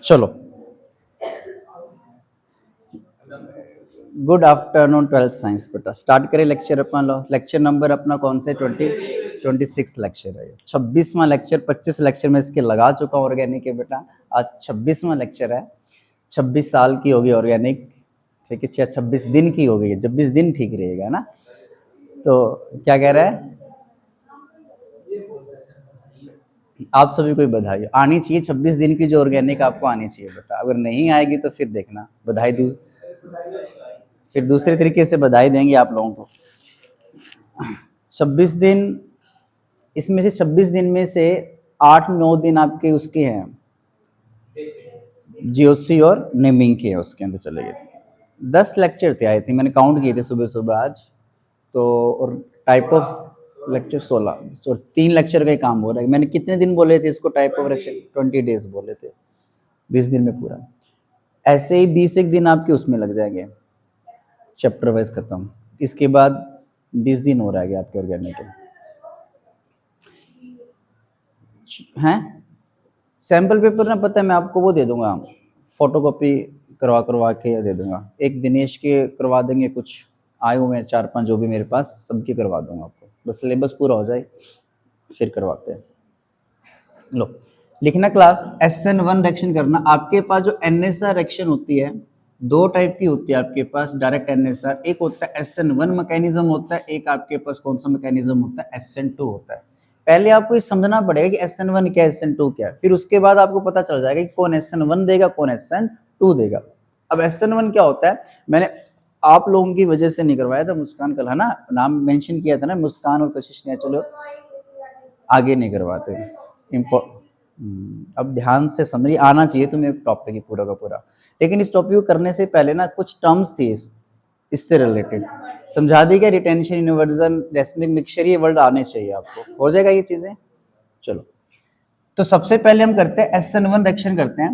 चलो, good afternoon twelfth science बेटा। Start करें लेक्चर अपना। लो लेक्चर नंबर अपना कौन से 26 लेक्चर है। 26वां लेक्चर, 25 लेक्चर में इसके लगा चुका हूँ ऑर्गेनिक के बेटा। आज 26वां लेक्चर है। 26 साल की होगी ऑर्गेनिक, ठीक है। 26 दिन की हो गई है, 26 दिन ठीक रहेगा ना। तो क्या कह रहा है, आप सभी को बधाई आनी चाहिए। 26 दिन की जो ऑर्गेनिक आपको आनी चाहिए बेटा। अगर नहीं आएगी तो फिर देखना बधाई दू, फिर दूसरे तरीके से बधाई देंगे आप लोगों को। 26 दिन, इसमें से 26 दिन में से 8-9 दिन आपके उसके हैं, जीओसी और नेमिंग के हैं, उसके अंदर चले गए थे। 10 लेक्चर थे आई थी, मैंने काउंट किए थे सुबह सुबह आज तो। और टाइप ऑफ लेक्चर 16 और 3 लेक्चर का ही काम हो रहा है। मैंने कितने दिन बोले थे इसको टाइप ऑफ लेक्चर? 20 डेज बोले थे, 20 दिन में पूरा। ऐसे ही 20 एक दिन आपके उसमें लग जाएंगे, चैप्टर वाइज खत्म। इसके बाद 20 दिन हो रहा है आपके ऑर्गेनिक के हैं। सैम्पल पेपर ना, पता है मैं आपको वो दे दूंगा, फोटोकॉपी करवा करवा के दे दूंगा। एक दिनेश के करवा देंगे, कुछ आए हुए हैं 4-5 जो भी मेरे पास, सबकी करवा दूंगा आपको। बस सिलेबस पूरा हो जाए फिर करवाते हैं। लो लिखना क्लास SN1 रिएक्शन करना। आपके पास जो NSR रिएक्शन होती है, 2 टाइप की होती है आपके पास डायरेक्ट NSR। एक होता है SN1 मैकेनिज्म होता है, एक आपके पास कौन सा मैकेनिज्म होता है, SN2 होता है। पहले आपको ये समझना पड़ेगा कि SN1 क्या है, SN2 क्या है, फिर उसके बाद आपको पता चल जाएगा कि कौन SN1 देगा, कौन SN2 देगा। अब SN1 क्या होता है, मैंने आप लोगों की वजह से नहीं करवाया था, मुस्कान कल है ना, नाम मेंशन किया था ना, मुस्कान और कशिश ने। चलो आगे नहीं करवाते अब ध्यान से समझिए, आना चाहिए तुम्हें टॉपिक ही पूरा का पूरा। लेकिन इस टॉपिक को करने से पहले ना कुछ टर्म्स थी इससे रिलेटेड समझा दी गया। रिटेंशन, इन्वर्जन, रेस्मिक मिक्सचर, ये वर्ड आने चाहिए आपको, हो जाएगा ये चीजें। चलो तो सबसे पहले हम करते हैं SN1 रिएक्शन करते हैं।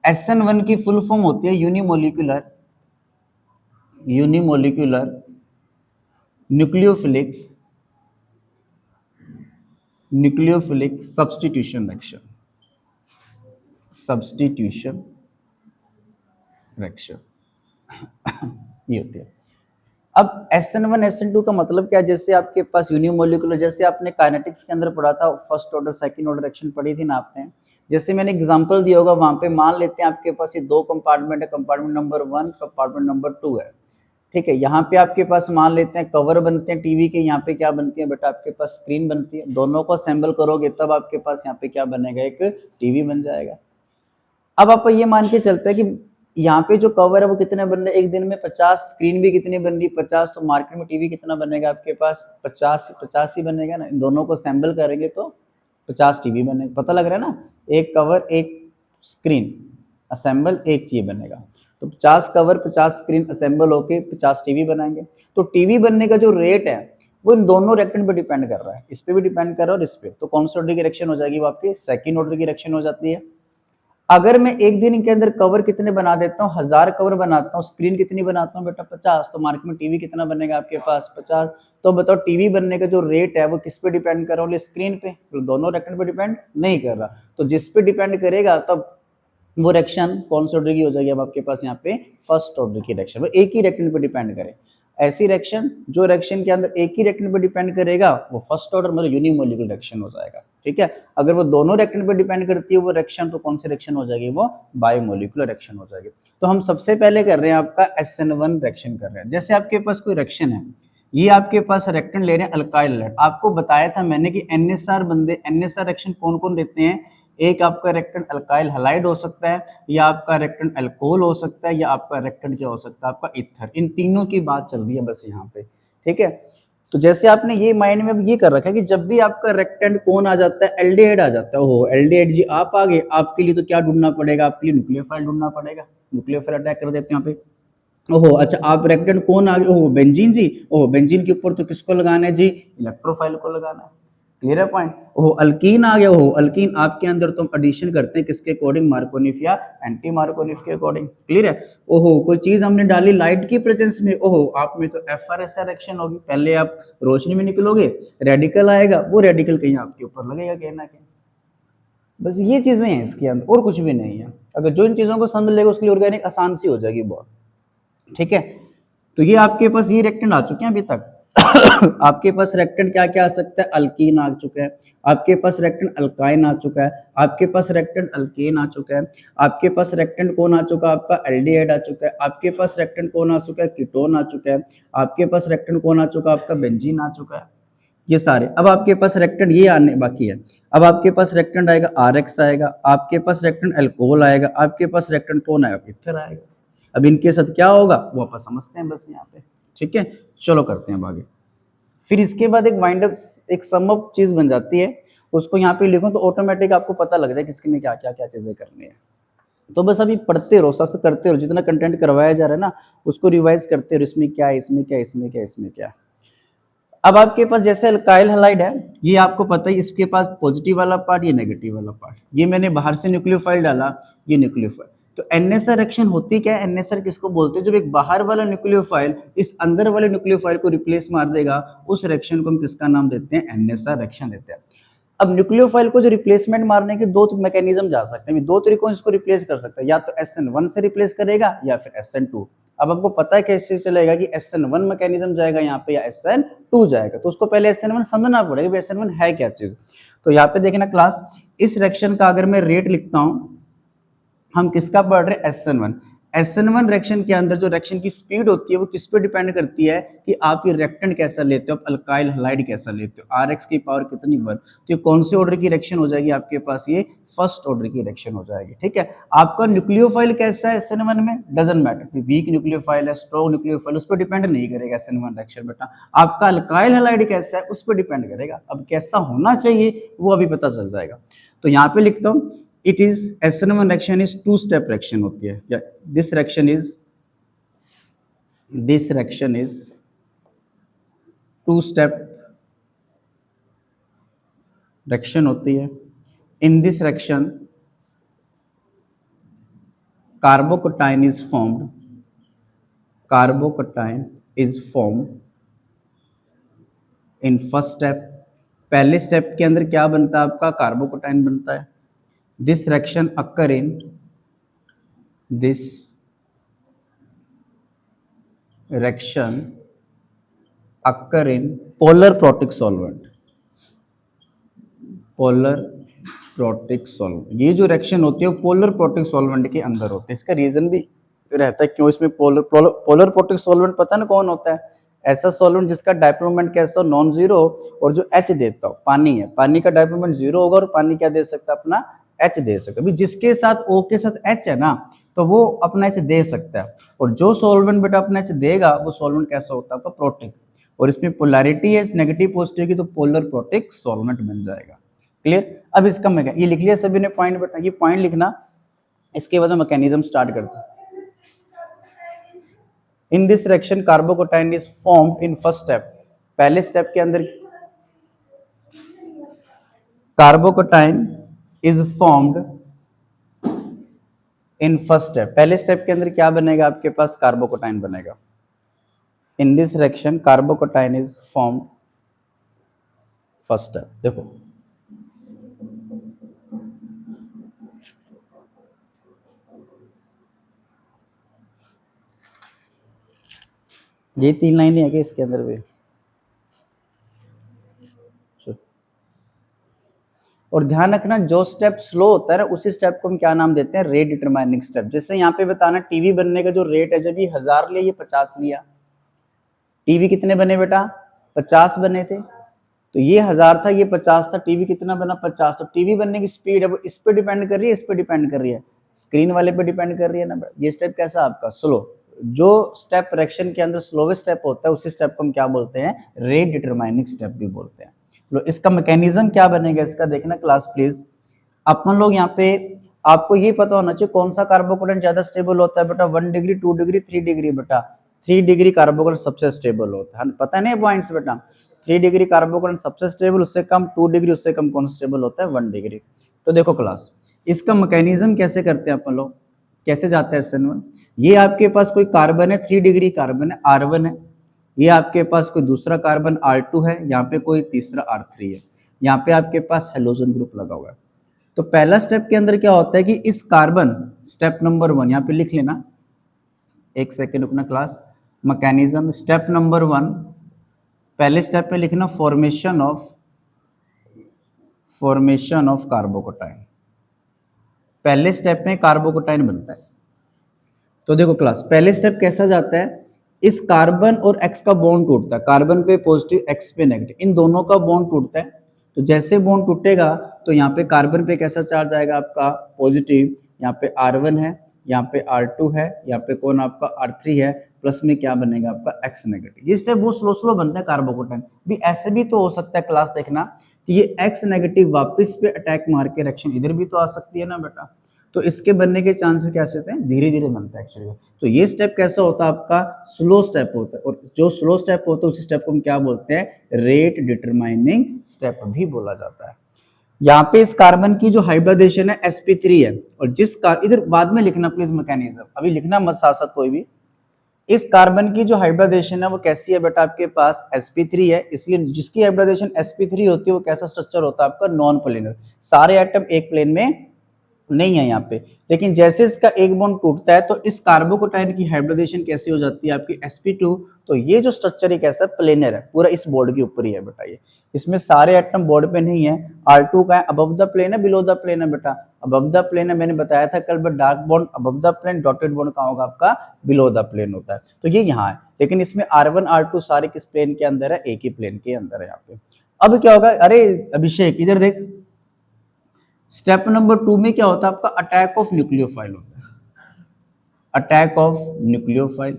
SN1 की फुल फॉर्म होती है यूनिमोलिकुलर न्यूक्लियोफिलिक सब्स्टिट्यूशन रिएक्शन ये होती है। अब SN1 SN2 का मतलब क्या है? जैसे आपके पास यूनिमोलिकुलर, जैसे आपने काइनेटिक्स के अंदर पढ़ा था, first order second order reaction पढ़ी थी ना आपने। जैसे मैंने एग्जांपल दिया होगा वहां पे, मान लेते हैं आपके पास ये 2 कंपार्टमेंट है, कंपार्टमेंट नंबर 1, कंपार्टमेंट नंबर 2 है, ठीक है। यहाँ पे आपके पास मान लेते हैं कवर बनते हैं टीवी के, यहाँ पे क्या बनती है बेटा, आपके पास स्क्रीन बनती है। दोनों को असेंबल करोगे तब आपके पास यहाँ पे क्या बनेगा, एक टीवी बन जाएगा। अब आप ये मान के चलते हैं कि यहाँ पे जो कवर है वो कितने बन रहे हैं, एक दिन में 50, स्क्रीन भी कितनी बन रही, 50, तो मार्केट में टीवी कितना बनेगा आपके पास, 50 ही बनेगा ना। इन दोनों को असेंबल करेंगे तो 50 टीवी बनेगा। पता लग रहा है ना, एक कवर एक स्क्रीन असेंबल एक ये बनेगा। तो 50 कवर 50 स्क्रीन असेंबल होके 50 टीवी बनाएंगे। तो टीवी बनने का जो रेट है वो इन दोनों रिएक्टेंट पे डिपेंड कर रहा है, इस पे भी डिपेंड कर रहा है और इस पे। तो कौन सी ऑर्डर की रिएक्शन हो जाएगी, वो आपकी सेकंड ऑर्डर की रिएक्शन हो जाती है। अगर मैं एक दिन के अंदर कवर कितने बना देता हूँ, 1000 कवर बनाता हूँ, स्क्रीन कितनी बनाता हूँ बेटा, 50, तो मार्केट में टीवी कितना बनेगा आपके पास, 50। तो बताओ टीवी बनने का जो रेट है वो किस पे डिपेंड कर रहा है, स्क्रीन पे। तो दोनों रिएक्टेंट पे डिपेंड नहीं कर रहा। तो जिस पे डिपेंड करेगा तब वो रिएक्शन कौन से ऑर्डर की हो जाएगी। अब आपके पास यहाँ पे फर्स्ट ऑर्डर की रिएक्शन, वो एक ही रिएक्टेंट पे डिपेंड करे। ऐसी रिएक्शन जो रिएक्शन के अंदर एक ही रिएक्टेंट पे डिपेंड करेगा वो फर्स्ट ऑर्डर मतलब यूनिमोलिकुलर रिएक्शन हो जाएगा, ठीक है। अगर वो दोनों रिएक्टेंट पे डिपेंड करती है वो रिएक्शन, तो कौन सी रिएक्शन हो जाएगी, वो बायोमोलिकुलर रिएक्शन हो जाएगी। तो हम सबसे पहले कर रहे हैं आपका SN1 रिएक्शन कर रहे हैं। जैसे आपके पास कोई रिएक्शन है, ये आपके पास रिएक्टेंट ले रहे हैं अल्काइल हैलाइड। आपको बताया था मैंने कि NSR रिएक्शन कौन कौन देते हैं। एक आपका रिएक्टेंट अल्काइल हैलाइड हो सकता है, या आपका रिएक्टेंट अल्कोहल हो सकता है, या आपका रिएक्टेंट क्या हो सकता है, आपका ईथर। इन तीनों की बात चल रही है बस यहाँ पे, ठीक है। तो जैसे आपने ये माइंड में ये कर रखा है कि जब भी आपका रिएक्टेंट कौन आ जाता है, एल्डिहाइड आ जाता है, ओहो एल्डिहाइड जी आप आ गए, आपके लिए तो क्या ढूंढना पड़ेगा, आपके लिए न्यूक्लियोफाइल ढूंढना पड़ेगा। न्यूक्लियोफाइल अटैक कर देते हैं यहाँ पे। ओहो अच्छा, आप रिएक्टेंट कौन आ गए, ओहो बेंजीन जी, ओहो बेंजीन के ऊपर तो किसको लगाना है जी, इलेक्ट्रोफाइल को लगाना है। क्लियर है पॉइंट। ओहो अल्कीन आ गया, ओहो अल्कीन आपके अंदर तो हम एडिशन करते हैं किसके अकॉर्डिंग, मार्कोनिफ या एंटी मार्कोनिफ के अकॉर्डिंग। क्लियर है। ओहो कोई चीज हमने डाली लाइट की प्रेजेंस में, ओहो आप में तो FR-SR रिएक्शन होगी। पहले आप रोशनी में निकलोगे, रेडिकल आएगा, वो रेडिकल कहीं आपके ऊपर लगेगा कहीं ना कहीं। बस ये चीजें हैं इसके अंदर, और कुछ भी नहीं है। अगर जो इन चीजों को समझ लेगा उसके लिए ऑर्गेनिक आसान सी हो जाएगी बहुत। ठीक है, तो ये आपके पास ये रेक्टेंट आ चुके हैं अभी तक। आपके पास रेक्टेंट क्या क्या आ सकता है, अल्कीन आ चुका है, आपके पास रेक्टेंट अल्काइन आ चुका है, आपके पास रेक्टेंट अल्केन आ चुका है, आपके पास रेक्टेंट कौन आ चुका है, आपका एल्डिहाइड आ चुका है, आपके पास रेक्टेंट कौन आ चुका है, कीटोन आ चुका है, आपके पास रेक्टेंट कौन आ चुका है, आपका बेंजीन आ चुका है। ये सारे, अब आपके पास रेक्टेंट ये आने बाकी है। अब आपके पास रेक्टेंट आएगा आरएक्स आएगा, आपके पास रेक्टेंट अल्कोहल आएगा, आपके पास रेक्टेंट कौन आएगा, इथर आएगा। अब इनके साथ क्या होगा वो आप समझते हैं बस यहाँ पे। ठीक है, चलो करते हैं आगे। फिर इसके बाद एक वाइंड अप, एक सम अप चीज बन जाती है, उसको यहाँ पे लिखो तो ऑटोमेटिक आपको पता लग जाए किसके में क्या क्या क्या चीजें करनी है। तो बस अभी पढ़ते रहो, साथ करते रहो, जितना कंटेंट करवाया जा रहा है ना उसको रिवाइज करते रहो, इसमें क्या है, इसमें क्या, इसमें क्या, इसमें क्या। अब आपके पास जैसे अल्काइल हैलाइड है, ये आपको पता है इसके पास पॉजिटिव वाला पार्ट, ये नेगेटिव वाला पार्ट, ये मैंने बाहर से न्यूक्लियोफाइल डाला, ये न्यूक्लियोफाइल। तो एनएसआर रिएक्शन होती क्या है, एनएसआर किसको बोलते हैं, जब एक बाहर वाला न्यूक्लियोफाइल इस अंदर वाले न्यूक्लियोफाइल को रिप्लेस मार देगा, उस रिएक्शन को हम किसका नाम देते हैं, एनएसआर रिएक्शन देते हैं। अब न्यूक्लियोफाइल को जो रिप्लेसमेंट मारने के दो मैकेनिज्म जा सकते हैं, दो तरीकों से इसको रिप्लेस कर सकते हैं, या तो SN1 से रिप्लेस करेगा या फिर SN2। अब आपको पता है कैसे चलेगा कि SN1 मैकेनिज्म जाएगा यहाँ पे या SN2 जाएगा, तो उसको पहले SN1 समझना पड़ेगा कि SN1 है क्या चीज। तो यहाँ पे देखना क्लास, इस रिएक्शन का अगर मैं रेट लिखता हूँ, हम किसका पढ़ रहे हैं, SN1। SN1 रिएक्शन के अंदर जो रिएक्शन की स्पीड होती है वो किस पे डिपेंड करती है कि आप ये रिएक्टेंट कैसा लेते हो, आप अल्काइल हैलाइड कैसा लेते हो, RX की पावर कितनी वन। तो ये कौन से ऑर्डर की रिएक्शन हो जाएगी आपके पास, ये फर्स्ट ऑर्डर की रिएक्शन हो जाएगी। ठीक है, आपका न्यूक्लियोफाइल कैसा है SN1 में, डजंट मैटर, वीक न्यूक्लियोफाइल है, स्ट्रॉन्ग न्यूक्लियोफाइल, उस पर डिपेंड नहीं करेगा SN1 रिएक्शन बेटा। आपका अल्काइल हैलाइड कैसा है उस पर डिपेंड करेगा। अब कैसा होना चाहिए वो अभी पता चल जाएगा। तो यहाँ पे लिखता हूँ, it is SN1 reaction is two step reaction होती है, या this reaction is two step reaction होती है। in this reaction carbocation is formed in first step। पहले स्टेप के अंदर क्या बनता है आपका, कार्बोकेटाइन बनता है। this reaction occur in polar protic solvent। ये जो रिएक्शन होती है वो पोलर प्रोटिक सॉल्वेंट के अंदर होते हैं। इसका रीजन भी रहता है क्यों इसमें पोलर प्रोटिक सॉल्वेंट, पता ना कौन होता है, ऐसा सॉल्वेंट जिसका डायप्रोमेंट कैसा हो, नॉन जीरो, और जो H देता हो, पानी है, पानी का डायप्रोमेंट जीरो होगा और पानी क्या दे सकता है, अपना H दे सकता है। अभी जिसके साथ O के साथ H है ना, तो वो अपना H दे सकता है, और जो सॉल्वेंट बेटा अपना H देगा वो सॉल्वेंट कैसा होता है आपका, प्रोटिक, और इसमें पोलैरिटी है नेगेटिव पॉजिटिव की, तो पोलर प्रोटिक सॉल्वेंट बन जाएगा। क्लियर। अब इसका मैं ये लिख लिया सभी ने पॉइंट बेटा, ये पॉइंट लिखना, इसके बाद मैकेनिज्म स्टार्ट करते हैं। इन this reaction carbocation is formed in first step. पहले स्टेप के अंदर carbocation is formed in first step. पहले स्टेप के अंदर क्या बनेगा आपके पास, कार्बोकेटाइन बनेगा। इन this reaction carbocation is formed first step. देखो ये 3 लाइनें है कि इसके अंदर भी, और ध्यान रखना जो स्टेप स्लो होता है ना उसी स्टेप को हम क्या नाम देते हैं, रेट डिटरमाइनिंग स्टेप। जैसे यहाँ पे बताना टीवी बनने का जो रेट है, जब ये 1000 लिया, ये 50 लिया, टीवी कितने बने बेटा, 50 बने थे, तो ये 1000 था, ये 50 था, टीवी कितना बना, 50। तो टीवी बनने की स्पीड है वो इस पे डिपेंड कर रही है, इस पे डिपेंड कर रही है, स्क्रीन वाले पे डिपेंड कर रही है ना। ये स्टेप कैसा आपका, स्लो। जो स्टेप रिएक्शन के अंदर स्लोवेस्ट स्टेप होता है उसी स्टेप को हम क्या बोलते हैं, रेट डिटरमाइनिंग स्टेप भी बोलते हैं। लो इसका मैकेनिज्म क्या बनेगा इसका देखना क्लास प्लीज। अपन लोग यहाँ पे आपको ये पता होना चाहिए कौन सा कार्बोकेटाइन ज्यादा स्टेबल होता है बेटा, 1 डिग्री, 2 डिग्री, 3 डिग्री बेटा। 3 डिग्री कार्बोकेटाइन सबसे स्टेबल होता है, पता नहीं पॉइंट्स बेटा। 3 डिग्री कार्बोकेटाइन सबसे स्टेबल, उससे कम 2 डिग्री, उससे कम कौन स्टेबल होता है, 1 डिग्री। तो देखो क्लास, इसका मैकेनिज्म कैसे करते हैं अपन लोग, कैसे जाता है SN1। ये आपके पास कोई कार्बन है, 3 डिग्री कार्बन है, R1 है। ये आपके पास कोई दूसरा कार्बन R2 है, यहाँ पे कोई तीसरा R3 है, यहाँ पे आपके पास हेलोजन ग्रुप लगा हुआ है। तो पहला स्टेप के अंदर क्या होता है कि इस कार्बन, स्टेप नंबर 1 यहाँ पे लिख लेना, एक सेकेंड रुकना क्लास, मैकेनिज्म स्टेप नंबर 1, पहले स्टेप में लिखना फॉर्मेशन ऑफ कार्बोकटाइन। पहले स्टेप में कार्बोकटाइन बनता है। तो देखो क्लास, पहले स्टेप कैसा जाता है, इस कार्बन और एक्स का बॉन्ड टूटता है, कार्बन पे पॉजिटिव एक्स पे नेगेटिव, इन दोनों का बॉन्ड टूटता है। तो जैसे बॉन्ड टूटेगा तो यहाँ पे कार्बन पे कैसा चार्ज आएगा आपका, पॉजिटिव, यहाँ पे R1 है, यहाँ पे R2 है, यहाँ पे कौन आपका R3 है, प्लस में क्या बनेगा आपका एक्स नेगेटिव। ये स्टेप बहुत स्लो स्लो बनता है कार्बोकटाइन भी। ऐसे भी तो हो सकता है क्लास, देखना कि ये एक्स नेगेटिव वापस पे अटैक मार के रिएक्शन इधर भी तो आ सकती है ना बेटा। तो इसके बनने के चांसेस कैसे होते हैं, धीरे धीरे बनता है एक्चुअली। तो ये स्टेप कैसा होता है आपका, स्लो स्टेप होता है, और जो स्लो स्टेप होता है उस स्टेप को हम क्या बोलते हैं, रेट डिटरमाइनिंग स्टेप भी बोला जाता है। यहाँ पे इस कार्बन की जो हाइब्रिडाइजेशन है sp3 है, और जिस इधर बाद में लिखना प्लीज मैकेनिज्म, अभी लिखना मत साथ साथ कोई भी। इस कार्बन की जो हाइब्रिडाइजेशन है वो कैसी है बेटा, आपके पास sp3 है, इसलिए जिसकी हाइब्रिडाइजेशन sp3 होती है वो कैसा स्ट्रक्चर होता है आपका, नॉन प्लेनर। सारे एटम एक प्लेन में नहीं है यहाँ पे, लेकिन जैसे इसका एक बॉन्ड टूटता है तो इस कार्बोकटाइन की हाइब्रिडाइजेशन कैसी हो जाती है आपकी sp2। तो ये जो स्ट्रक्चर है कैसा, प्लेनर है, पूरा इस बोर्ड के ऊपर ही है बेटा। ये इसमें सारे एटम बोर्ड पे नहीं है। R2 का है अबव द प्लेन है बिलो द प्लेन है बेटा, अबव द प्लेन है, मैंने बताया था कल, but dark bond above the plane, dotted bond कहाँ होगा आपका, बिलो द प्लेन होता है। तो ये यहाँ है, लेकिन इसमें R1 R2 सारे किस प्लेन के अंदर है, एक ही प्लेन के अंदर है यहाँ पे। अब क्या होगा, अरे अभिषेक इधर देख, स्टेप नंबर 2 में क्या होता है आपका, अटैक ऑफ न्यूक्लियोफाइल होता है, अटैक ऑफ न्यूक्लियोफाइल।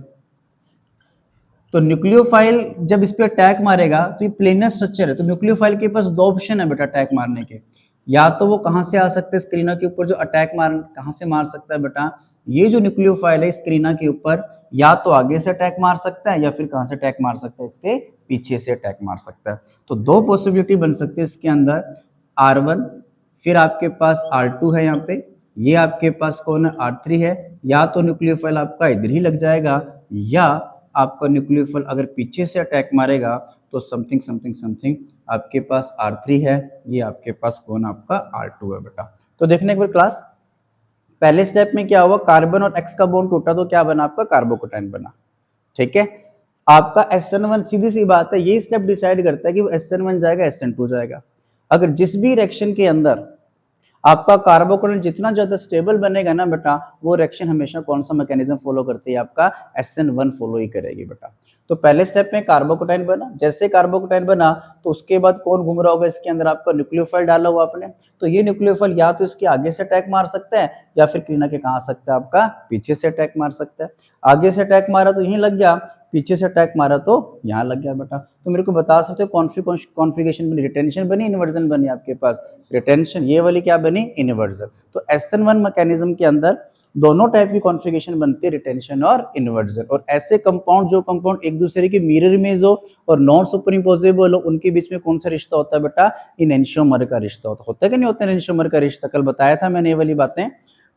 तो न्यूक्लियोफाइल जब इस पे अटैक मारेगा तो ये प्लेनर स्ट्रक्चर है, तो न्यूक्लियोफाइल के पास दो ऑप्शन है बेटा अटैक मारने के। या तो वो कहां से आ सकते हैं, स्क्रीना के ऊपर जो अटैक कहां से मार सकता है बेटा, ये जो न्यूक्लियोफाइल है स्क्रीना के ऊपर, या तो आगे से अटैक मार सकता है या फिर कहां से अटैक मार सकता है, इसके पीछे से अटैक मार सकता है। तो दो पॉसिबिलिटी बन सकती है इसके अंदर, R1, फिर आपके पास R2 है यहाँ पे, ये आपके पास कौन है, R3 है। या तो न्यूक्लियोफाइल आपका इधर ही लग जाएगा, या आपका न्यूक्लियोफाइल अगर पीछे से अटैक मारेगा तो समथिंग समथिंग समथिंग आपके पास R3 है, ये आपके पास कौन आपका R2 है बेटा। तो देखने एक बार क्लास, पहले स्टेप में क्या हुआ, कार्बन और एक्स का बॉन्ड टूटा तो क्या बना आपका, कार्बोकटाइन बना। ठीक है, आपका SN1, सीधी सी बात है, ये स्टेप डिसाइड करता है कि वो SN1 जाएगा SN2 जाएगा। अगर जिस भी रिएक्शन के अंदर आपका कार्बोकटाइन जितना ज्यादा स्टेबल बनेगा ना बेटा, वो रिएक्शन हमेशा कौन सा मैकेनिज्म फॉलो करती है, आपका SN1 फॉलो ही करेगी बेटा। तो पहले स्टेप में कार्बोकटाइन बना, जैसे कार्बोकटाइन बना तो उसके बाद कौन घूम रहा होगा इसके अंदर, आपका न्यूक्लियोफाइल डाला हुआ आपने। तो ये न्यूक्लियोफाइल या तो इसके आगे से अटैक मार सकता है, या फिर क्रीना के कहा सकता है आपका, पीछे से अटैक मार सकता है। आगे से अटैक मारा तो यहीं लग गया, पीछे से अटैक मारा तो यहाँ लग गया बेटा। तो मेरे को बता सकते हो कॉन्फ़िगरेशन बनी, रिटेंशन बनी, इन्वर्जन बनी आपके पास, रिटेंशन, ये वाली क्या बनी, इन्वर्जन। तो SN1 मैकेनिज्म के अंदर दोनों टाइप की कॉन्फ़िगरेशन बनती है, रिटेंशन और इन्वर्जन। और ऐसे कंपाउंड, जो कंपाउंड एक दूसरे की मिरर इमेज हो और नॉन सुपर इम्पोजेबल हो, उनके बीच में कौन सा रिश्ता होता है बेटा, एनेंटियोमर का रिश्ता होता है कि नहीं होता, एनेंटियोमर का रिश्ता, कल बताया था मैंने ये वाली बातें।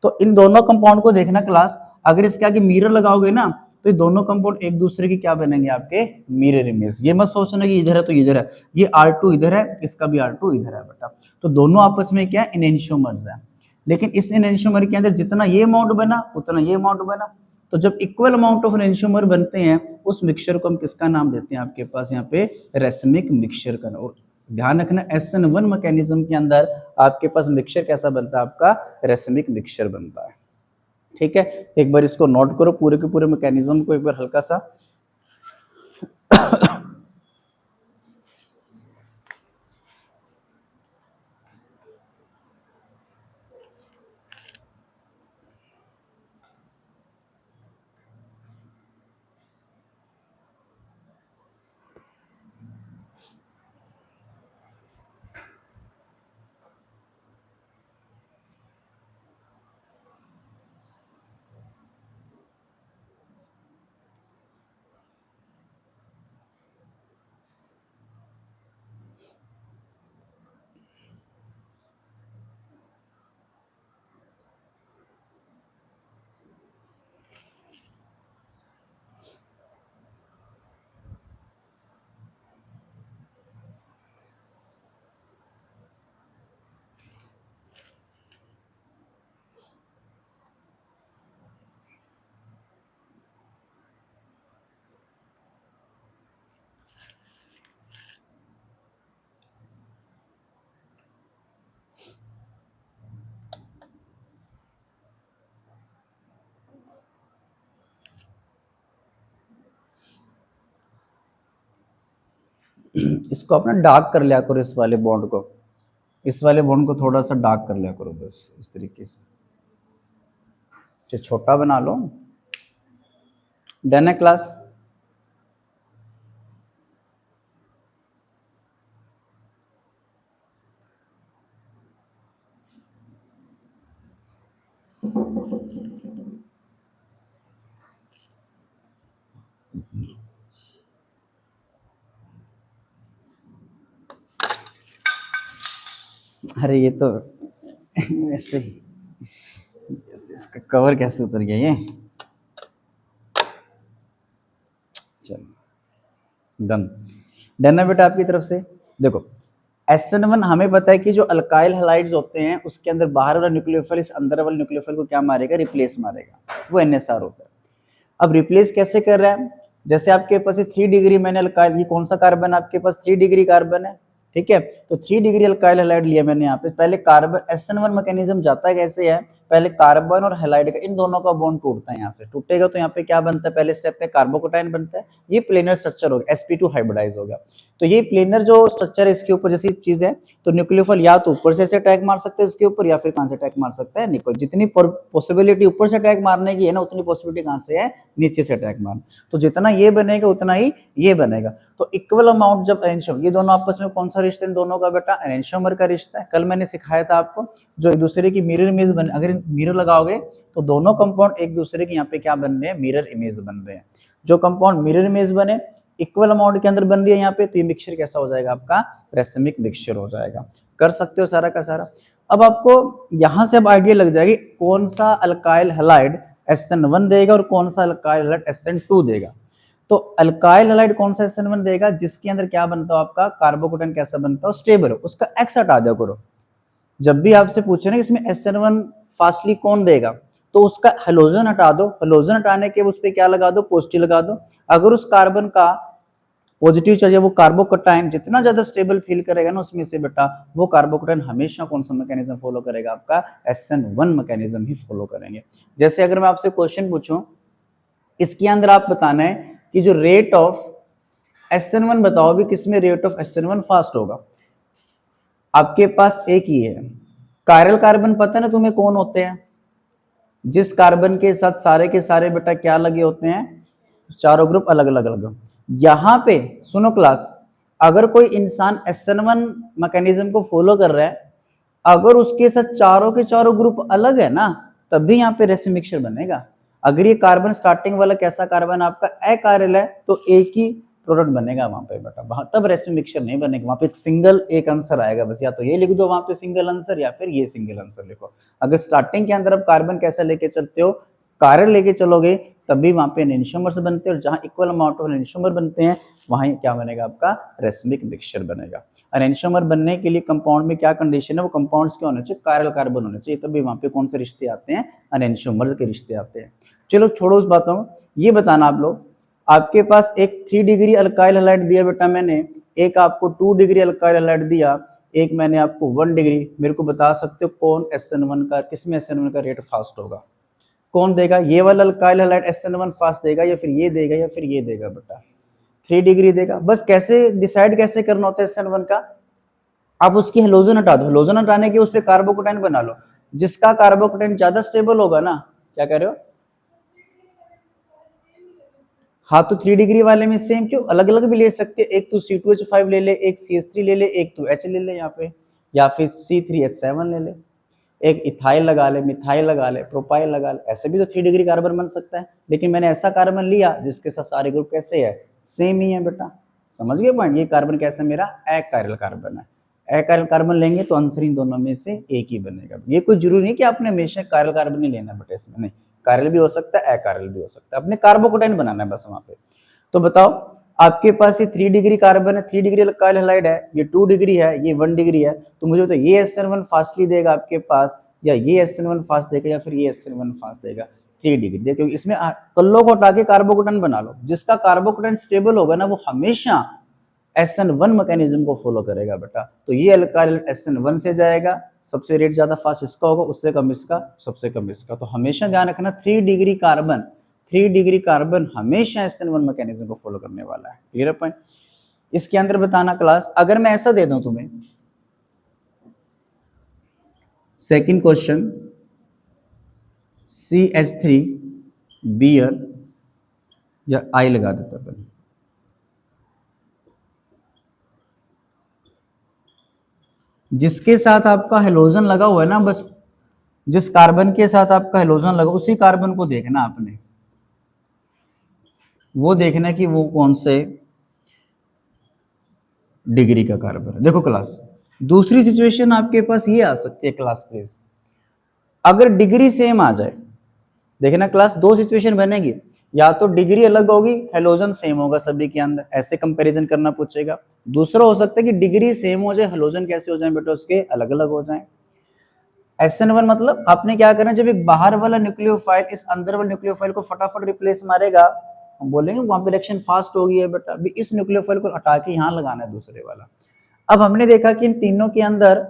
तो इन दोनों कंपाउंड को देखना क्लास, अगर इसके आगे मिरर लगाओगे ना तो ये दोनों कंपाउंड एक दूसरे की क्या बनेंगे, आपके मिरर इमेज। ये मत सोचना कि इधर है तो इधर है, ये R2 इधर है, इसका भी R2 इधर है बेटा। तो दोनों आपस में क्या है, एनेंटियोमर्स है। लेकिन इस एनेंटियोमर के अंदर जितना ये अमाउंट बना उतना ये अमाउंट बना। तो जब इक्वल अमाउंट ऑफ एनेंटियोमर बनते हैं, उस मिक्सचर को हम किसका नाम देते हैं, आपके पास यहाँ पे रेसमिक मिक्सचर का। और ध्यान रखना, SN1 मैकेनिज्म के अंदर आपके पास मिक्सचर कैसा बनता है, आपका रेसमिक मिक्सचर बनता है। ठीक है, एक बार इसको नोट करो, पूरे के पूरे मैकेनिज्म को एक बार हल्का सा। इसको अपना डार्क कर लिया करो, इस वाले बॉन्ड को, इस वाले बॉन्ड को थोड़ा सा डार्क कर लिया करो, बस इस तरीके से, छोटा बना लो। डन है क्लास? अरे ये तो ऐसे ही, इसका कवर कैसे उतर गया ये? चलो डन, डन है बेटा आपकी तरफ से। देखो SN1 हमें पता है कि जो अल्काइल हैलाइड्स होते हैं उसके अंदर बाहर वाला न्यूक्लियोफाइल इस अंदर वाले न्यूक्लियोफाइल को क्या मारेगा? रिप्लेस मारेगा, वो NSR होता है। अब रिप्लेस कैसे कर रहा है? जैसे आपके पास 3 डिग्री मैंने अल्काइल, ये कौन सा कार्बन? आपके पास 3 डिग्री कार्बन है, ठीक है, तो 3 डिग्री अल्काइल हैलाइड लिया मैंने यहाँ पे। पहले कार्बन SN1 मैकेनिज्म जाता है कैसे है, पहले कार्बन और हैलाइड का, इन दोनों का बॉन्ड टूटता है, यहाँ से टूटेगा तो यहाँ पे क्या बनता है? पहले स्टेप पे कार्बोकेटाइन बनता है, ये प्लेनर स्ट्रक्चर हो गया, sp2 हाइब्रिडाइज हो गया। तो ये प्लेनर जो स्ट्रक्चर है इसके ऊपर जैसी चीज है, तो न्यूक्लियोफाइल या तो ऊपर से अटैक मार सकते हैं इसके ऊपर, या फिर कहां से अटैक मार सकता है? निकल, जितनी पॉसिबिलिटी ऊपर से अटैक मारने की है ना, उतनी पॉसिबिलिटी कहां से है? नीचे से अटैक मारना। तो जितना ये बनेगा उतना ही ये बनेगा, तो इक्वल अमाउंट जब एनेंशियोमर, ये दोनों आपस में कौन सा रिश्ता है इन दोनों का बेटा? एनेंशियोमर का रिश्ता है। कल मैंने सिखाया था आपको, जो एक दूसरे की मिरर इमेज बने, अगर मिरर लगाओगे तो दोनों कंपाउंड एक दूसरे के यहाँ पे क्या बन रहे हैं? मिरर इमेज बन रहे हैं। जो कंपाउंड मिरर इमेज बने इक्वल अमाउंट के अंदर बन रही है यहाँ पे, तो ये मिक्सचर कैसा हो जाएगा? आपका रेसिमिक मिक्सचर हो जाएगा। कर सकते हो सारा का सारा। अब आपको यहां से अब आइडिया लग जाएगी कौन सा अल्काइल हैलाइड SN1 देगा और कौन सा अल्काइल हैलाइड SN2 देगा। तो अल्काइल हैलाइड कौन सा SN1 देगा? जिसके अंदर क्या बनता हो आपका? कार्बोकेटाइन कैसा बनता हो? स्टेबल हो, उसका एक्स हटा दिया करो। जब भी आपसे पूछे ना इसमें SN1 फास्टली कौन देगा, तो उसका हेलोजन हटा दो, हेलोजन हटाने के उस पर क्या लगा दो? पॉजिटिव लगा दो। अगर उस कार्बन का पॉजिटिव चाहिए, वो कार्बोकेटाइन जितना ज्यादा स्टेबल फील करेगा ना उसमें से बेटा, वो कार्बोकेटाइन हमेशा कौन सा मैकेनिज्म फॉलो करेगा? आपका SN1 मैकेनिज्म ही फॉलो करेंगे। जैसे अगर मैं आपसे क्वेश्चन पूछूं, इसके अंदर आप बताना है कि जो रेट ऑफ SN1 बताओ भी, किसमें रेट ऑफ SN1 फास्ट होगा? आपके पास एक ही है कायरल कार्बन, पता है ना तुम्हें कौन होते हैं? जिस कार्बन के साथ सारे के सारे बेटा क्या लगे होते हैं? चारों ग्रुप अलग अलग अलग। यहां पे सुनो क्लास, अगर कोई इंसान SN1 मैकेनिज्म को फॉलो कर रहा है, अगर उसके साथ चारों के चारों ग्रुप अलग है ना, तब भी यहाँ पे रेसिन मिक्सचर बनेगा। अगर ये कार्बन स्टार्टिंग वाला कैसा कार्बन आपका अकार्यल है, तो एक ही प्रोडक्ट बनेगा वहां पे बेटा, वहां तब रेसिन मिक्सचर नहीं बनेगा। वहां पे सिंगल एक आंसर आएगा बस, या तो ये लिख दो वहां पे सिंगल आंसर, या फिर ये सिंगल आंसर लिखो। अगर स्टार्टिंग के अंदर आप कार्बन कैसा लेके चलते हो, कार्बन लेके चलोगे, तब भी वहां पे एनेंशियोमर्स बनते हैं, और जहां इक्वल अमाउंट ऑफ एनेंशियोमर बनते हैं वहां क्या बनेगा? आपका रेसिमिक मिक्सचर बनेगा। एनेंशियोमर बनने के लिए कंपाउंड में क्या कंडीशन है? वो कंपाउंड्स क्या होने चाहिए? कायरल कार्बन होने चाहिए, तभी वहां पे कौन से रिश्ते आते हैं? एनेंशियोमर्स के रिश्ते आते हैं। चलो छोड़ो उस बातों को, ये बताना आप लोग, आपके पास एक 3 डिग्री अल्काइल हैलाइड दिया बेटा मैंने, एक आपको 2 डिग्री अल्काइल हैलाइड दिया, एक मैंने आपको 1 डिग्री। मेरे को बता सकते हो कौन SN1 का, किसमें SN1 का रेट फास्ट होगा? कौन देगा? ये वाला अल्काइल हैलाइड SN1 फास्ट देगा, या फिर ये देगा, या फिर ये देगा बेटा? 3 डिग्री देगा। बस कैसे डिसाइड कैसे करना होता है SN1 का? आप उसकी हेलोजन हटा दो, हेलोजन हटाने के उस पर कार्बोकेटाइन बना लो, जिसका कार्बोकेटाइन ज्यादा स्टेबल होगा ना। क्या कह रहे हो? हाँ, तो 3 डिग्री वाले में सेम क्यों, अलग अलग भी ले सकते हैं, एक तो C2H5 ले ले, एक CH3 ले ले, एक तो H ले ले यहाँ पे, या फिर C3H7 ले ले, एक इथाइल लगा ले, मिथाइल लगा ले, प्रोपाइल लगा ले, ऐसे भी तो 3 डिग्री कार्बन बन सकता है। लेकिन मैंने ऐसा कार्बन लिया जिसके साथ सारे ग्रुप कैसे है? सेम ही है बेटा। समझ गए पॉइंट? ये कार्बन कैसा मेरा? अकायरल कार्बन है। अकायरल कार्बन लेंगे तो आंसर इन दोनों में से एक ही बनेगा। ये कोई जरूरी नहीं कि आपने हमेशा कायरल कार्बन ही लेना बेटा, इसमें नहीं, कायरल भी हो सकता है, अकायरल भी हो सकता है, अपने कार्बोकेटाइन बनाना है बस वहां पे। तो बताओ, आपके पास ये 3 डिग्री कार्बन है, 3 डिग्री अल्काइल हैलाइड है, ये 2 डिग्री है, ये 1 डिग्री है, तो मुझे बताओ ये SN1 फास्टली देगा आपके पास, या ये SN1 फास्ट देगा, या फिर ये SN1 फास्ट देगा? 3 डिग्री देखो, क्योंकि इसमें कल्लो को हटा के कार्बोकेटाइन बना लो, जिसका कार्बोकेटाइन स्टेबल होगा ना, वो हमेशा SN1 मैकेनिज्म को फॉलो करेगा बेटा। तो ये अल्काइल SN1 से जाएगा, सबसे रेट ज्यादा फास्ट इसका होगा, उससे कम इसका, सबसे कम इसका। तो हमेशा ध्यान रखना 3 डिग्री कार्बन, 3 डिग्री कार्बन हमेशा SN1 मैकेनिज्म को फॉलो करने वाला है। Clear point? इसके अंदर बताना क्लास, अगर मैं ऐसा दे दूं तुम्हें, सेकंड क्वेश्चन, CH3 बियर, या आई लगा देता पहले, जिसके साथ आपका हेलोजन लगा हुआ है ना, बस जिस कार्बन के साथ आपका हेलोजन लगा उसी कार्बन को देखना आपने, वो देखना कि वो कौन से डिग्री का कार्बन है। देखो क्लास, दूसरी सिचुएशन आपके पास ये आ सकती है क्लास प्लीज, अगर डिग्री सेम आ जाए, देखना क्लास दो सिचुएशन बनेगी, या तो डिग्री अलग होगी हेलोजन सेम होगा सभी के अंदर, ऐसे कंपैरिजन करना पूछेगा। दूसरा हो सकता है कि डिग्री सेम हो जाए, हेलोजन कैसे हो जाए बेटा, उसके अलग अलग हो जाए। SN1 मतलब आपने क्या करना, जब एक बाहर वाला न्यूक्लियोफाइल इस अंदर वाले न्यूक्लियोफाइल को फटाफट रिप्लेस मारेगा, हम बोलेंगे वहां पे रिएक्शन फास्ट हो गई है बेटा, अभी इस न्यूक्लियोफाइल को हटा के यहाँ लगाना है दूसरे वाला। अब हमने देखा कि इन तीनों के अंदर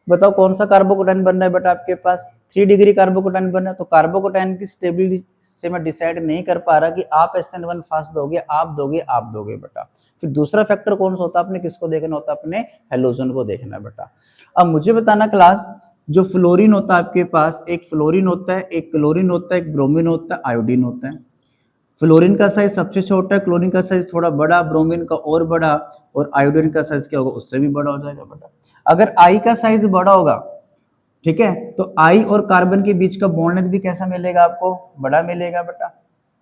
बताओ कौन सा कार्बोकेटाइन बन रहा है बेटा, आपके पास 3 डिग्री कार्बोकेटाइन बन रहा है, तो कार्बोकेटाइन की स्टेबिलिटी से मैं डिसाइड नहीं कर पा रहा कि आप SN1 फास्ट दोगे, आप दोगे बेटा। फिर दूसरा फैक्टर कौन सा होता है, आपने किसको देखना होता है, अपने हेलोजन को देखना है बेटा। अब मुझे बताना क्लास, जो फ्लोरीन होता है आपके पास, एक फ्लोरीन होता है, एक क्लोरीन होता है, एक ब्रोमीन होता है, आयोडीन होता है। फ्लोरीन का साइज सबसे छोटा है, क्लोरीन का साइज थोड़ा बड़ा, ब्रोमीन का और बड़ा, और आयोडीन का साइज क्या होगा, उससे भी बड़ा हो जाएगा बेटा। अगर आई का साइज बड़ा होगा, ठीक है, तो आई और कार्बन के बीच का बॉन्ड लेंथ भी कैसा मिलेगा आपको, बड़ा मिलेगा बेटा।